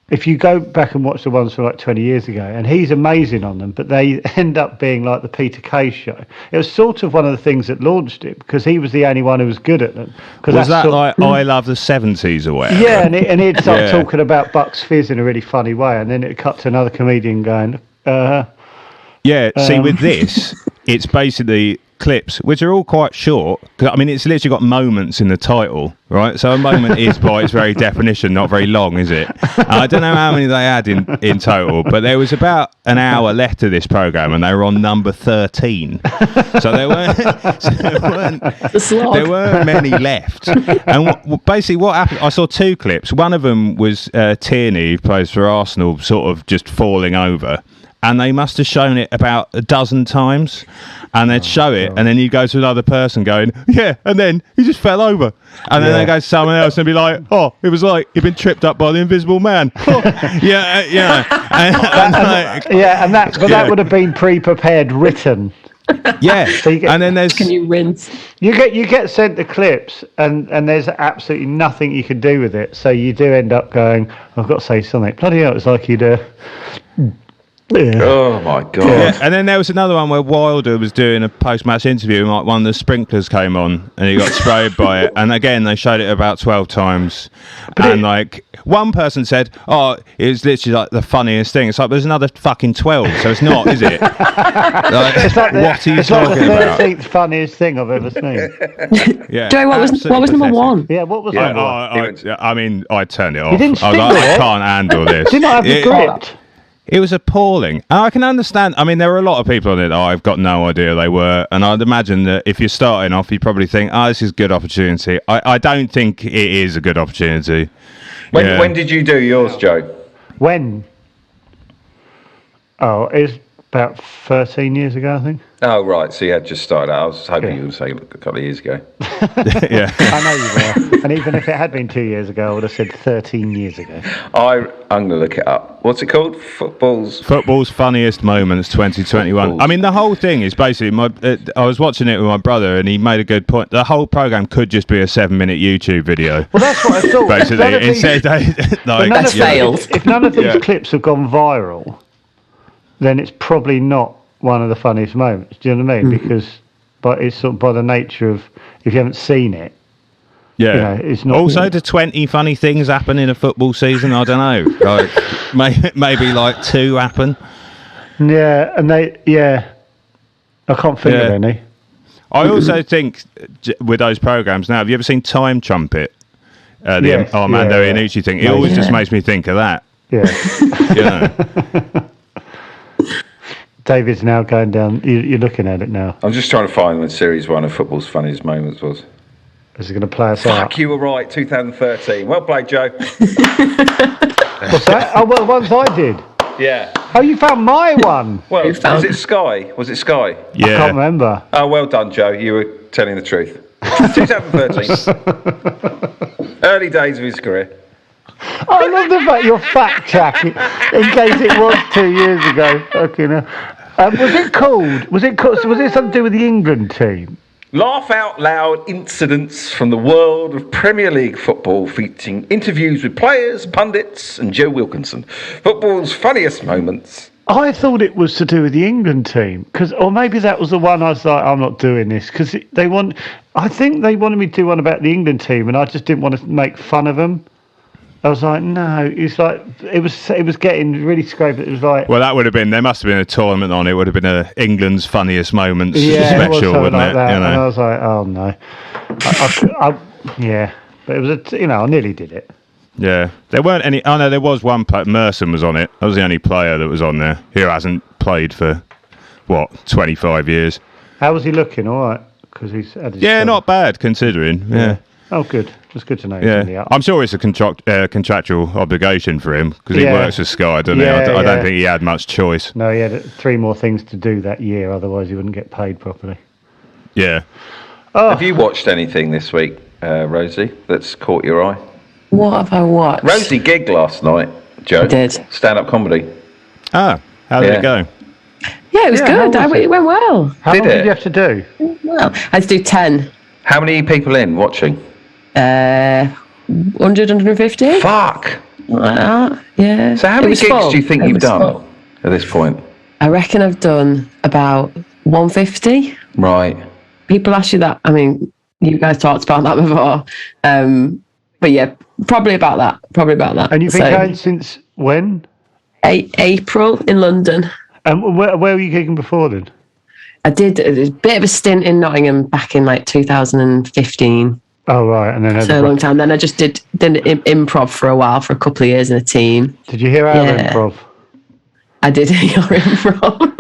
If you go back and watch the ones from like 20 years ago, and he's amazing on them, but they end up being like the Peter Kay show. It was sort of one of the things that launched it because he was the only one who was good at them. Was that like I Love the 70s or whatever? Yeah, and he'd start talking about Bucks Fizz in a really funny way, and then it'd cut to another comedian going, see, with this, it's basically clips, which are all quite short. I mean, it's literally got moments in the title, right? So a moment is, by its very definition, not very long, is it? And I don't know how many they had in total, but there was about an hour left of this program, and they were on number 13. So there weren't many left. And basically, what happened? I saw 2 clips. One of them was Tierney, who plays for Arsenal, sort of just falling over. And they must have shown it about a dozen times, and they'd show it, and then you'd go to another person going, and then he just fell over, and then they go to someone else and be like, oh, it was like he'd been tripped up by the invisible man. That would have been pre-prepared, written. Yeah, and then there's. Can you rinse? You get sent the clips, and there's absolutely nothing you can do with it. So you do end up going, I've got to say something. Bloody hell, it's like you'd. Yeah. Oh my god! Yeah, and then there was another one where Wilder was doing a post-match interview, and like one of the sprinklers came on, and he got sprayed by it. And again, they showed it about 12 times, and like one person said, "Oh, it was literally like the funniest thing." It's like there's another fucking 12, so it's not, is it? Like, It's like the, what are you it's like the talking about? 13th funniest thing I've ever seen. Yeah, Joe, what was absolutely number pathetic. one? Yeah, what was Yeah. that? I mean, I turned it off. You didn't I was stick like, with I it? can't handle this. Did not have the script. It was appalling. And I can understand. I mean, there were a lot of people on it that I've got no idea they were. And I'd imagine that if you're starting off, you probably think, oh, this is a good opportunity. I don't think it is a good opportunity. Yeah. When did you do yours, Joe? When? Oh, it's about 13 years ago, I think. Oh, right. So you had just started out. I was hoping Yeah. you would say a couple of years ago. Yeah. I know you were. And even if it had been 2 years ago, I would have said 13 years ago. I'm going to look it up. What's it called? Football's funniest moments 2021. I mean, the whole thing is basically I was watching it with my brother, and he made a good point. The whole program could just be a 7-minute YouTube video. Well, that's what I thought. Basically, instead, That's failed. If none of these clips have gone viral, then it's probably not one of the funniest moments. Do you know what I mean? Because, but it's sort of by the nature of, if you haven't seen it, Yeah. you know, it's not. Also, do 20 funny things happen in a football season? I don't know. Like, maybe like 2 happen. Yeah, and I can't think of any. I also think with those programs now, have you ever seen Time Trumpet? The Yes, Armando yeah. Iannucci thing. It always just makes me think of that. Yeah. You know? David's now going down. You're looking at it now. I'm just trying to find when Series 1 of football's funniest moments was. Is it going to play us out? Fuck, you were right. 2013. Well played, Joe. What's that? Oh, well, the ones I did. Yeah. Oh, you found my one. Well, Who found- was it Sky? Was it Sky? Yeah. I can't remember. Oh, well done, Joe. You were telling the truth. 2013. Early days of his career. I love the fact you're fact checking in case it was 2 years ago. Okay, now. Was it called? Was it something to do with the England team? Laugh out loud incidents from the world of Premier League football, featuring interviews with players, pundits, and Joe Wilkinson. Football's funniest moments. I thought it was to do with the England team, or maybe that was the one I was like, I'm not doing this because I think they wanted me to do one about the England team, and I just didn't want to make fun of them. I was like, no. It's like it was getting really scraped. It was like, Well, that would have been. There must have been a tournament on. It would have been a England's funniest moments yeah, it was special, something wouldn't like it? that. You And I know. was like, oh no. Yeah, but it was I nearly did it. Yeah. There weren't any. Oh no, there was one. Merson was on it. That was the only player that was on there who hasn't played for 25 years. How was he looking? All right, because he's had his Yeah, son. not bad considering. Yeah. Oh, good. It's good to know. He's in the Yeah, up. I'm sure it's a contractual obligation for him because he Yeah. works for Sky, doesn't he? Yeah, I yeah. don't think he had much choice. No, he had 3 more things to do that year. Otherwise, he wouldn't get paid properly. Yeah. Have you watched anything this week, Rosie, that's caught your eye? What have I watched? Rosie gigged last night, Joe. I did. Stand-up comedy. Ah, how did Yeah. it go? Yeah, it was Yeah, good. how was It went well. How Did long it? did you have to do? Well, I had to do 10. How many people in watching? 100, 150? Fuck. Like that, yeah. So how It many was gigs full. do you think It you've was done full. at this point? I reckon I've done about 150. Right. People ask you that. I mean, you guys talked about that before. But yeah, probably about that. And you've been So, going since when? April in London. And where were you gigging before then? I did a bit of a stint in Nottingham back in like 2015. Oh, right. And then So a long time. Then I just did improv for a while, for a couple of years in a team. Did you hear our Yeah. improv? I did hear your improv.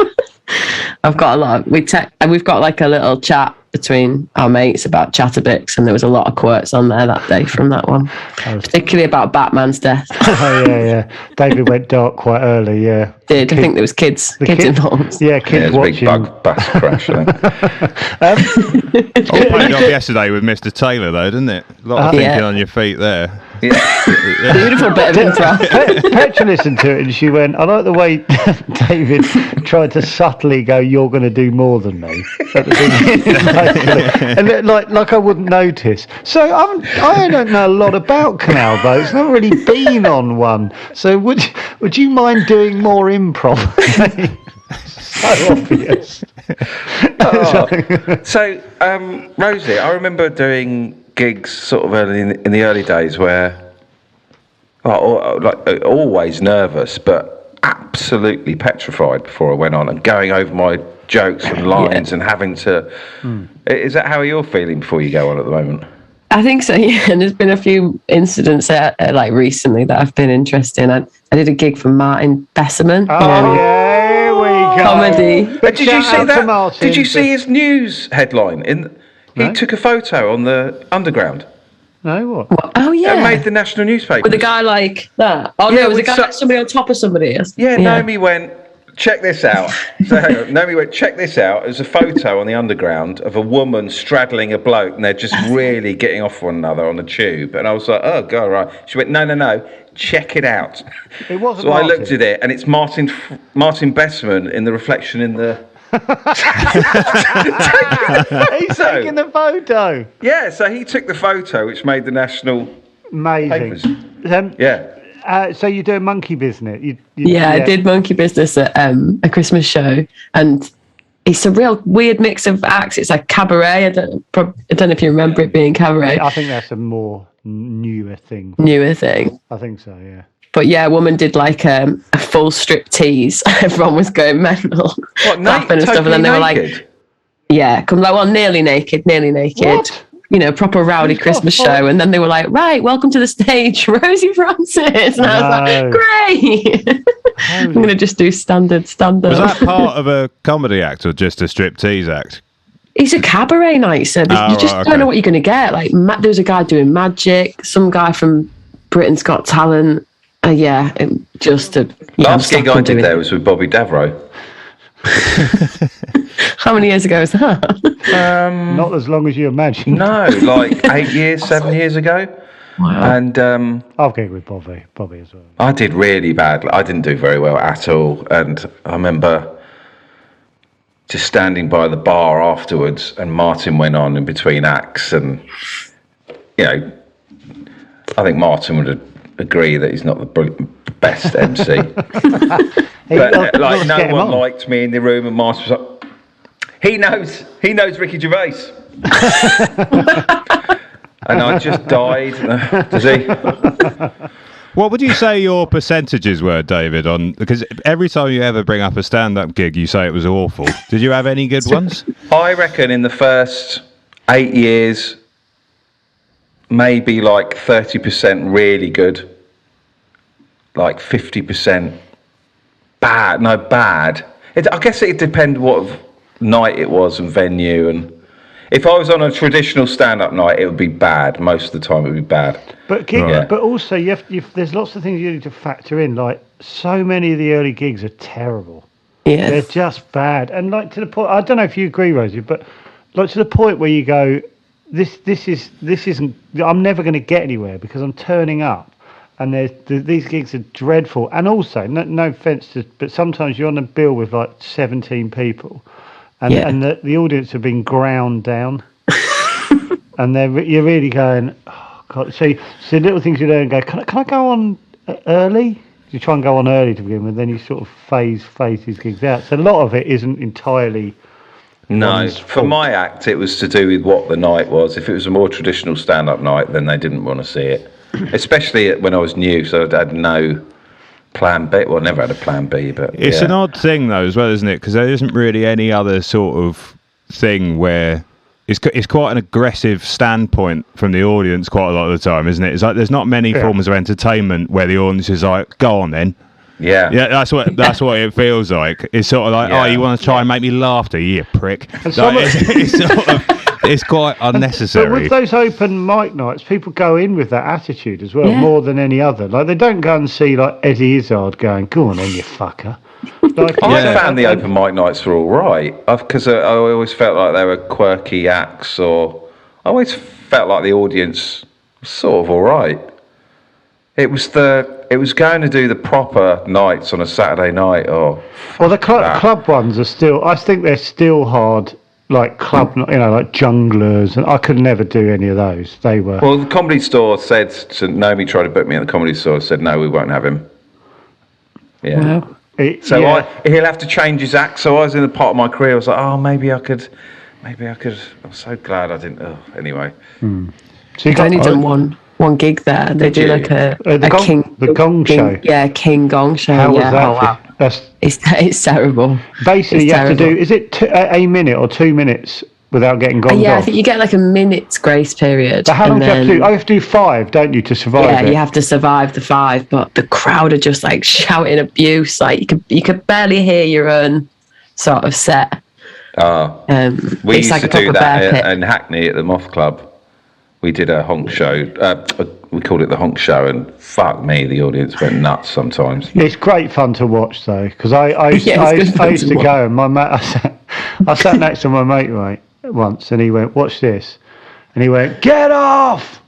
I've got a lot. We've got like a little chat between our mates about Chatabiscuit, and there was a lot of quotes on there that day from that one, particularly about Batman's death. Oh, yeah. David went dark quite early, yeah. I think there was kids involved. Yeah, Yeah, kids there's a big watching. bus crash, I think. All paid off yesterday with Mr. Taylor, though, didn't it? A lot of thinking Yeah. on your feet there. Beautiful bit of improv. Petra listened to it and she went, I like the way David tried to subtly go, you're going to do more than me at the beginning. And then, like I wouldn't notice. So I don't know a lot about canal boats. I've not really been on one. So would you mind doing more improv? So obvious. Rosie, I remember doing gigs sort of early in the early days where, always nervous, but absolutely petrified before I went on, and going over my jokes and lines and having to. Is that how you're feeling before you go on at the moment? I think so, yeah. And there's been a few incidents like recently that I've been interested in. I did a gig for Martin Besserman. There we go. Comedy. But did you see that? Did you see his news headline? He took a photo on the Underground. No, what? Oh, yeah. It made the national newspaper. With a guy like that. Oh, no, it was a guy like somebody on top of somebody. Yeah, Naomi went, check this out. So hang on, Naomi went, check this out. It was a photo on the Underground of a woman straddling a bloke, and they're just really getting off one another on the tube. And I was like, oh, God, right. She went, no, check it out. It wasn't So Martin. I looked at it, and it's Martin Besserman in the reflection in the... He's taking the photo. Yeah, so he took the photo, which made the national Amazing. papers. So you do monkey business? I did monkey business at a Christmas show, and it's a real weird mix of acts. It's like cabaret. I don't know if you remember it being cabaret. I think that's a more newer thing. I think so, yeah. But yeah, a woman did like a full strip tease. Everyone was going mental. What, laughing and stuff. And then they were like, yeah, nearly naked. What? You know, proper rowdy Christmas show. And then they were like, right, welcome to the stage, Rosie Francis. And I was like, great. I'm going to just do standard. Was that part of a comedy act or just a striptease act? It's a cabaret night, so you just don't know what you're going to get. Like, there was a guy doing magic, some guy from Britain's Got Talent. Last gig I did there was with Bobby Davro. How many years ago was that? Not as long as you imagine. No, like 7 years ago. Wow. And I've gigged with Bobby as well. I did really bad. I didn't do very well at all. And I remember just standing by the bar afterwards, and Martin went on in between acts, and I think Martin would agree that he's not the best MC. But no one liked me in the room, and Martin was like, he knows Ricky Gervais. And I just died. Does he? What would you say your percentages were, David? Because every time you ever bring up a stand-up gig, you say it was awful. Did you have any good ones? I reckon in the first 8 years, maybe like 30% really good, like 50% bad. No, bad. I guess it'd depend what night it was and venue. And if I was on a traditional stand-up night, it would be bad. Most of the time, it would be bad. But also, there's lots of things you need to factor in. Like, so many of the early gigs are terrible. Yeah, they're just bad. And like, to the point, I don't know if you agree, Rosie, but like to the point where you go, this isn't. I'm never going to get anywhere because I'm turning up, and these gigs are dreadful. And also, no offense but sometimes you're on a bill with like 17 people, and the audience have been ground down, and you're really going, oh God. So little things you do and go, can I go on early? You try and go on early to begin with, then you sort of phase these gigs out. So a lot of it isn't entirely. No, for my act, it was to do with what the night was. If it was a more traditional stand-up night, then they didn't want to see it. Especially when I was new, so I had no plan B. Well, I never had a plan B, but it's an odd thing though, as well, isn't it? Because there isn't really any other sort of thing where it's quite an aggressive standpoint from the audience quite a lot of the time, isn't it? It's like there's not many forms of entertainment where the audience is like, "Go on then." Yeah, that's what it feels like. It's sort of like, oh, you want to try and make me laugh, do you prick? It's quite unnecessary. But with those open mic nights, people go in with that attitude as well, more than any other. Like, they don't go and see like Eddie Izzard going, "Go on then, you fucker." Like, I found the open mic nights were all right because I always felt like they were quirky acts, or I always felt like the audience was sort of all right. It was going to do the proper nights on a Saturday night. Or well, the club ones are still. I think they're still hard. Like club, like Junglers, and I could never do any of those. They were. Well, the Comedy Store said. So Naomi tried to book me at the Comedy Store. Said no, we won't have him. Yeah. Wow. He'll have to change his act. So I was in the part of my career. I was like, oh, maybe I could. I'm so glad I didn't. Oh, anyway. So I've only done one gig there. They do like a Gong Show. Yeah, King Gong Show. How was that? Oh, wow. It's terrible. Basically, you have to do. Is it a minute or 2 minutes without getting gonged Yeah, off? I think you get like a minute's grace period. But how long do you have to do? You have to do 5, don't you, to survive? Yeah, you have to survive the 5. But the crowd are just like shouting abuse. Like you could barely hear your own sort of set. We used to do that in Hackney at the Moth Club. We did a honk show. We called it the honk show, and fuck me, the audience went nuts sometimes. It's great fun to watch, though, because I used to go, and my mate, I sat next to my mate once, and he went, "Watch this," and he went, "Get off!"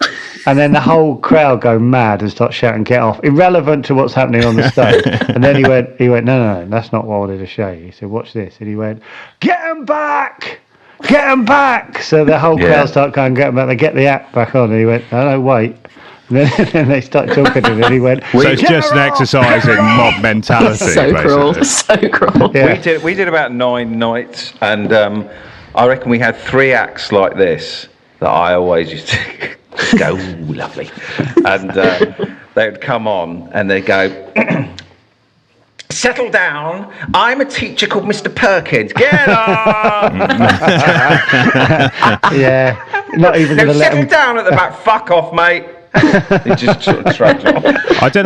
And then the whole crowd go mad and start shouting, "Get off!" Irrelevant to what's happening on the stage. And then he went, "No, that's not what I wanted to show you." He said, "Watch this," and he went, "Get him back! Get him back!" So the whole crowd start going, "Get him back!" They get the act back on, and he went, "No, wait." And then they started talking to him, and he went, "So it's just an exercise in mob mentality." So cruel. Yeah. We did about 9 nights, and I reckon we had 3 acts like this that I always used to just go, "Ooh, lovely," and they would come on and they'd go, "Settle down. I'm a teacher called Mr. Perkins. Get on." Yeah, not even going to let settle him down at the back. Fuck off, mate. He just sort of shrugged off. I don't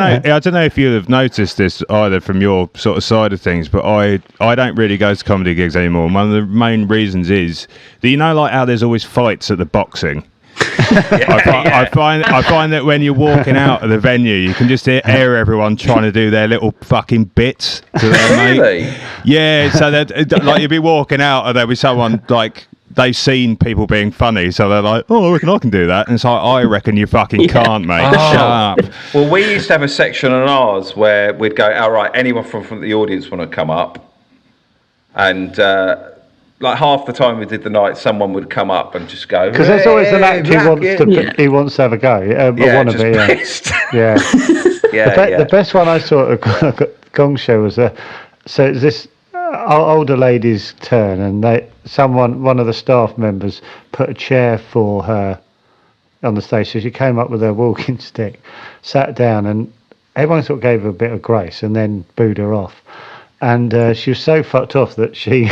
know if you'll have noticed this either from your sort of side of things, but I don't really go to comedy gigs anymore. And one of the main reasons is that like how there's always fights at the boxing. I find that when you're walking out of the venue, you can just hear everyone trying to do their little fucking bits to their mate. Yeah, so that like you'll be walking out and there'll be someone like they've seen people being funny, so they're like, "Oh, I reckon I can do that." And it's like, "I reckon you fucking can't, mate. Shut up." Well, we used to have a section on ours where we'd go, "All right, anyone from the audience want to come up?" And like half the time we did the night, someone would come up and just go, because there's always an act he wants to have a go. Pissed. Yeah. The best one I saw at a Gong Show was so it's this older lady's turn, and one of the staff members put a chair for her on the stage, so she came up with her walking stick, sat down, and everyone sort of gave her a bit of grace and then booed her off. And she was so fucked off that she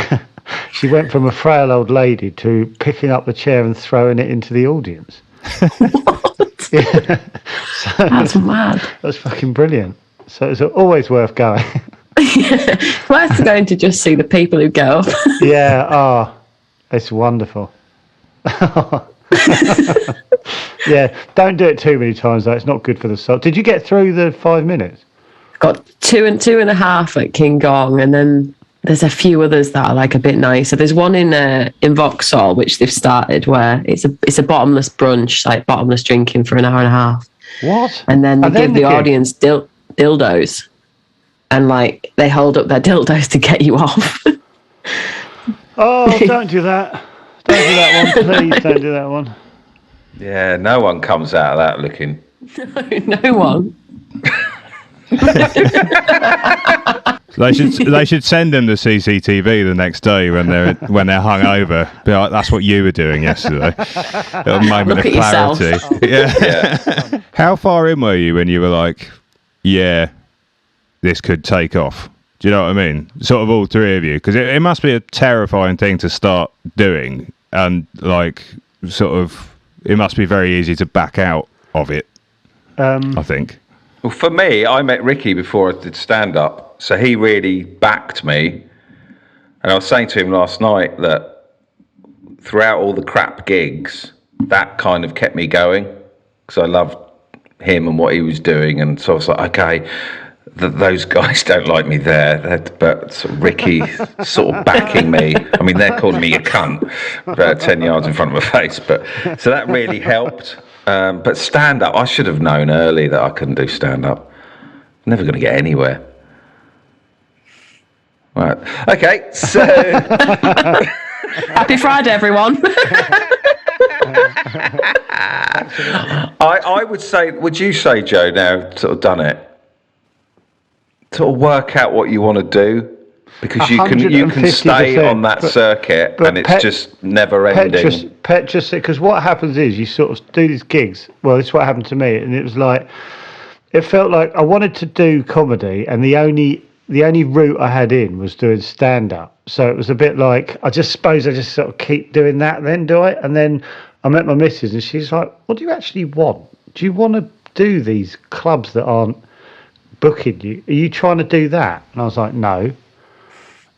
went from a frail old lady to picking up the chair and throwing it into the audience. What? Yeah. That's mad. That's fucking brilliant. So it's always worth going. Worth going to just see the people who go. Yeah, it's wonderful. Yeah, don't do it too many times though. It's not good for the soul. Did you get through the 5 minutes? Got 2 and 2.5 at King Gong, and then there's a few others that are like a bit nicer. There's one in Vauxhall which they've started where it's a bottomless brunch, like bottomless drinking for an hour and a half. What? And then they give the audience dildos, and like they hold up their dildos to get you off. Oh, don't do that. Don't do that one, please. Don't do that one. Yeah, no one comes out of that looking. No one. They should send them the CCTV the next day when they're hungover. Be like, "That's what you were doing yesterday." A moment Look of at clarity. Yeah. How far in were you when you were like, "Yeah, this could take off"? Do you know what I mean? Sort of all 3 of you, because it must be a terrifying thing to start doing, and like sort of it must be very easy to back out of it. I think. Well, for me, I met Ricky before I did stand-up, so he really backed me. And I was saying to him last night that throughout all the crap gigs, that kind of kept me going, because I loved him and what he was doing. And so I was like, okay, those guys don't like me there, but sort of Ricky sort of backing me. I mean, they're calling me a cunt about 10 yards in front of my face, but so that really helped. But stand-up, I should have known early that I couldn't do stand-up. Never going to get anywhere. Right. Okay, so... Happy Friday, everyone. I would say, would you say, Joe, now sort of done it? Sort of work out what you want to do? Because you can stay on that circuit and it's just never ending. Petrus, because what happens is you sort of do these gigs. Well, this is what happened to me, and it was like, it felt like I wanted to do comedy, and the only route I had in was doing stand-up. So it was a bit like, I just suppose I just sort of keep doing that then, do I? And then I met my missus and she's like, what do you actually want? Do you want to do these clubs that aren't booking you? Are you trying to do that? And I was like, no.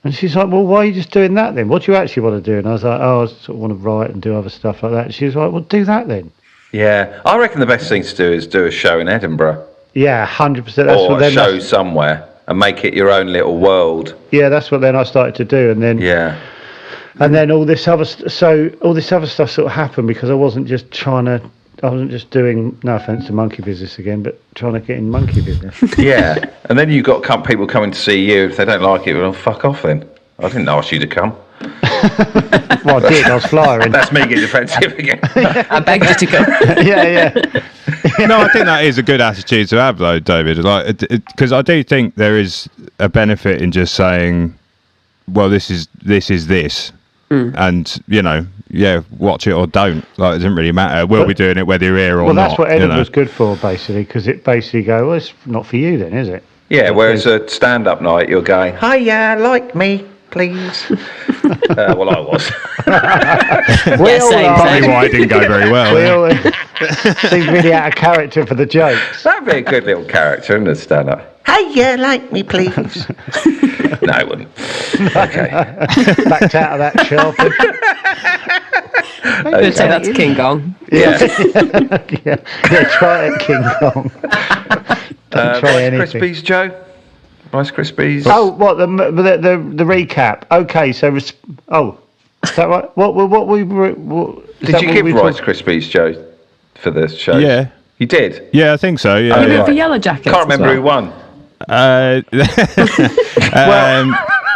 And she's like, well, why are you just doing that then? What do you actually want to do? And I was like, oh, I sort of want to write and do other stuff like that. And she was like, well, do that then. Yeah. I reckon the best thing to do is do a show in Edinburgh. Yeah, 100%. Or a show somewhere. And make it your own little world. Yeah, that's what then I started to do, and then and then all this other stuff sort of happened because I wasn't just doing, no offence to monkey business again, but trying to get in monkey business. Yeah, and then you've got people coming to see you. If they don't like it, well, fuck off then. I didn't ask you to come. Well, I did. I was flying. That's me getting defensive again. I begged you to go. Yeah. No, I think that is a good attitude to have, though, David. Like, because I do think there is a benefit in just saying, "Well, this is this," and watch it or don't. Like, it doesn't really matter. We'll be doing it whether you're here or not. Well, that's what Edinburgh's good for, basically, because it basically well, it's not for you then, is it? Yeah. Whereas a stand-up night, you're going, "Hiya, like me, please." Well, I was. Probably why it didn't go very well. We all seemed really out of character for the jokes. That'd be a good little character in the stand-up. Hiya, like me, please. No, I wouldn't. Okay. Backed out of that sharply. I'm going to take that to King Kong. Yeah. Try it, King Kong. Don't try anything. Krispies, Joe? Rice Krispies. Oh, what the recap? Okay, so is that right? Did you give Rice Krispies, Joe, for the show? Yeah, you did. Yeah, I think so. Yeah, You mean for Yellowjackets? Can't remember who won.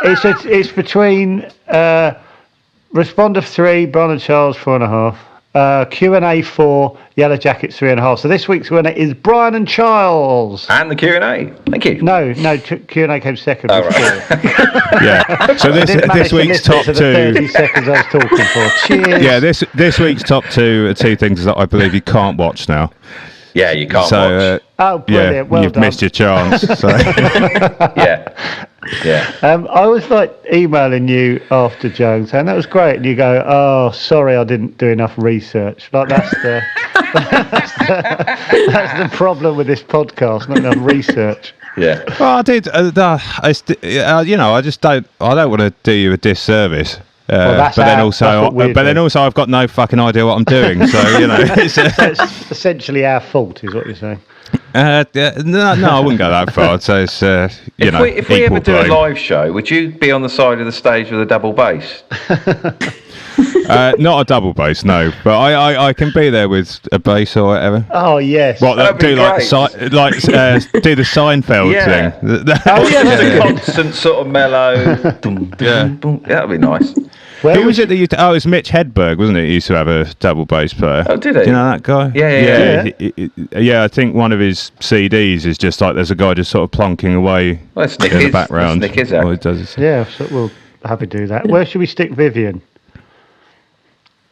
It's between Responder 3, Brian and Charles 4.5. Q&A 4, Yellowjackets 3.5. So this week's winner is Brian and Charles. And the Q&A. Thank you. No, Q&A came second. Oh, right. Yeah. So this week's top two. 30 seconds I was talking for. Cheers. Yeah, this week's top two are two things that I believe you can't watch now. Yeah, you can't watch. Oh, brilliant. Yeah, well you've done. missed your chance. So. Yeah. I was like emailing you after, Joe, saying that was great, and you go, "Oh, sorry, I didn't do enough research." Like that's the problem with this podcast, not enough research. Yeah. Well, I did. I just don't. I don't want to do you a disservice. But then also, I've got no fucking idea what I'm doing. So it's essentially our fault, is what you're saying. No, I wouldn't go that far. I'd say it's if we ever do blame. a live show, would you be on the side of the stage with a double bass? Not a double bass, no. But I can be there with a bass or whatever. Oh yes. What do do the Seinfeld thing? The constant sort of mellow. That'd be nice. Who was it that used to? Oh, it was Mitch Hedberg, wasn't it? He used to have a double bass player. Oh, did he? Do you know that guy? Yeah. I think one of his CDs is just like there's a guy just sort of plonking away in the background. Nick Izak. He does. Yeah, so we'll happy to do that. Where should we stick Vivian?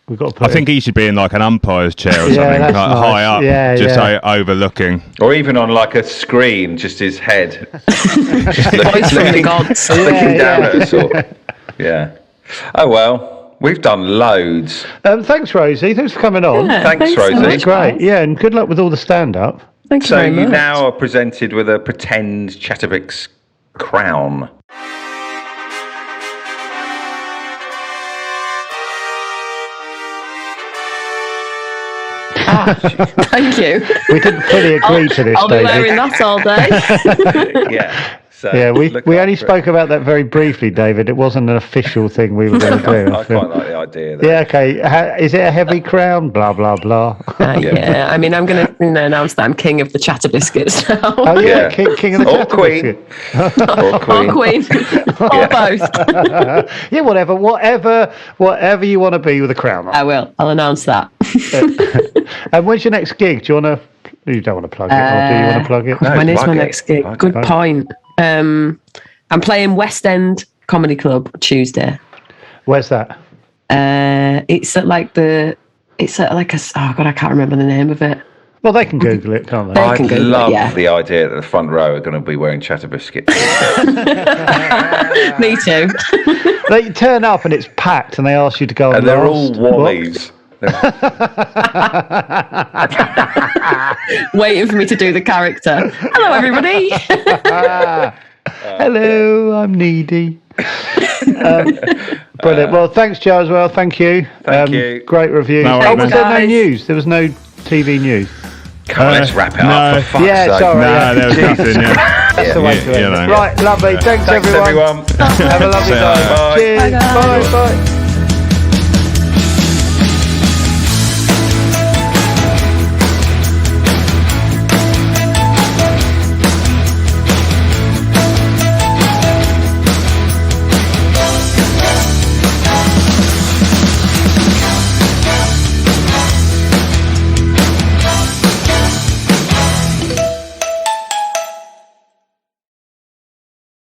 We've got to put I think he should be in like an umpire's chair or something, like high up, overlooking. Or even on like a screen, just his head. Just looking down at us. Yeah. Oh, well, we've done loads. Thanks, Rosie. Thanks for coming on. Yeah, thanks, Rosie. So That's great. Yeah, and good luck with all the stand-up. Thank you So very much. you now are presented with a pretend Chatabiscuit crown. Thank you. We didn't fully agree to this, I'll be David. wearing that all day. Yeah. So Yeah, we look only after it. spoke about that very briefly, David. It wasn't an official thing we were going to do. I quite like the idea. Though. Yeah, okay. Is it a heavy crown? Blah, blah, blah. Yeah, I mean, I'm going to announce that I'm king of the Chatabiscuits now. Oh, yeah, Yeah. king of the Or queen. Chatabiscuit. Or queen. Or queen. Or both. Yeah, whatever you want to be with a crown on. I will. I'll announce that. And when's your next gig? Do you want to... You don't want to plug it, or do you want to plug it? No. When is plug my it. next gig? Plug Good it. point. I'm playing West End Comedy Club Tuesday. Where's that? It's at like a oh god, I can't remember the name of it. Well, they can Google it, can't they? They I can Google it, love yeah. the idea that the front row are going to be wearing Chatabiscuit. Me too. They turn up and it's packed, and they ask you to go. And they're all last. Wallies. Waiting for me to do the character. Hello, everybody. Hello, I'm needy. Brilliant. Well, thanks, Joe, as well. Thank you. Thank you. Great review. No worries, Oh, was there no guys. news? There was no TV news. Come on, let's wrap it no. up. For fuck's Yeah, sake. sorry. No, there was nothing. Yeah. That's the way to you end it. know. Right, lovely. Thanks, Thanks, everyone. Have a lovely Say day. bye. Cheers. Bye, guys. Bye. Bye.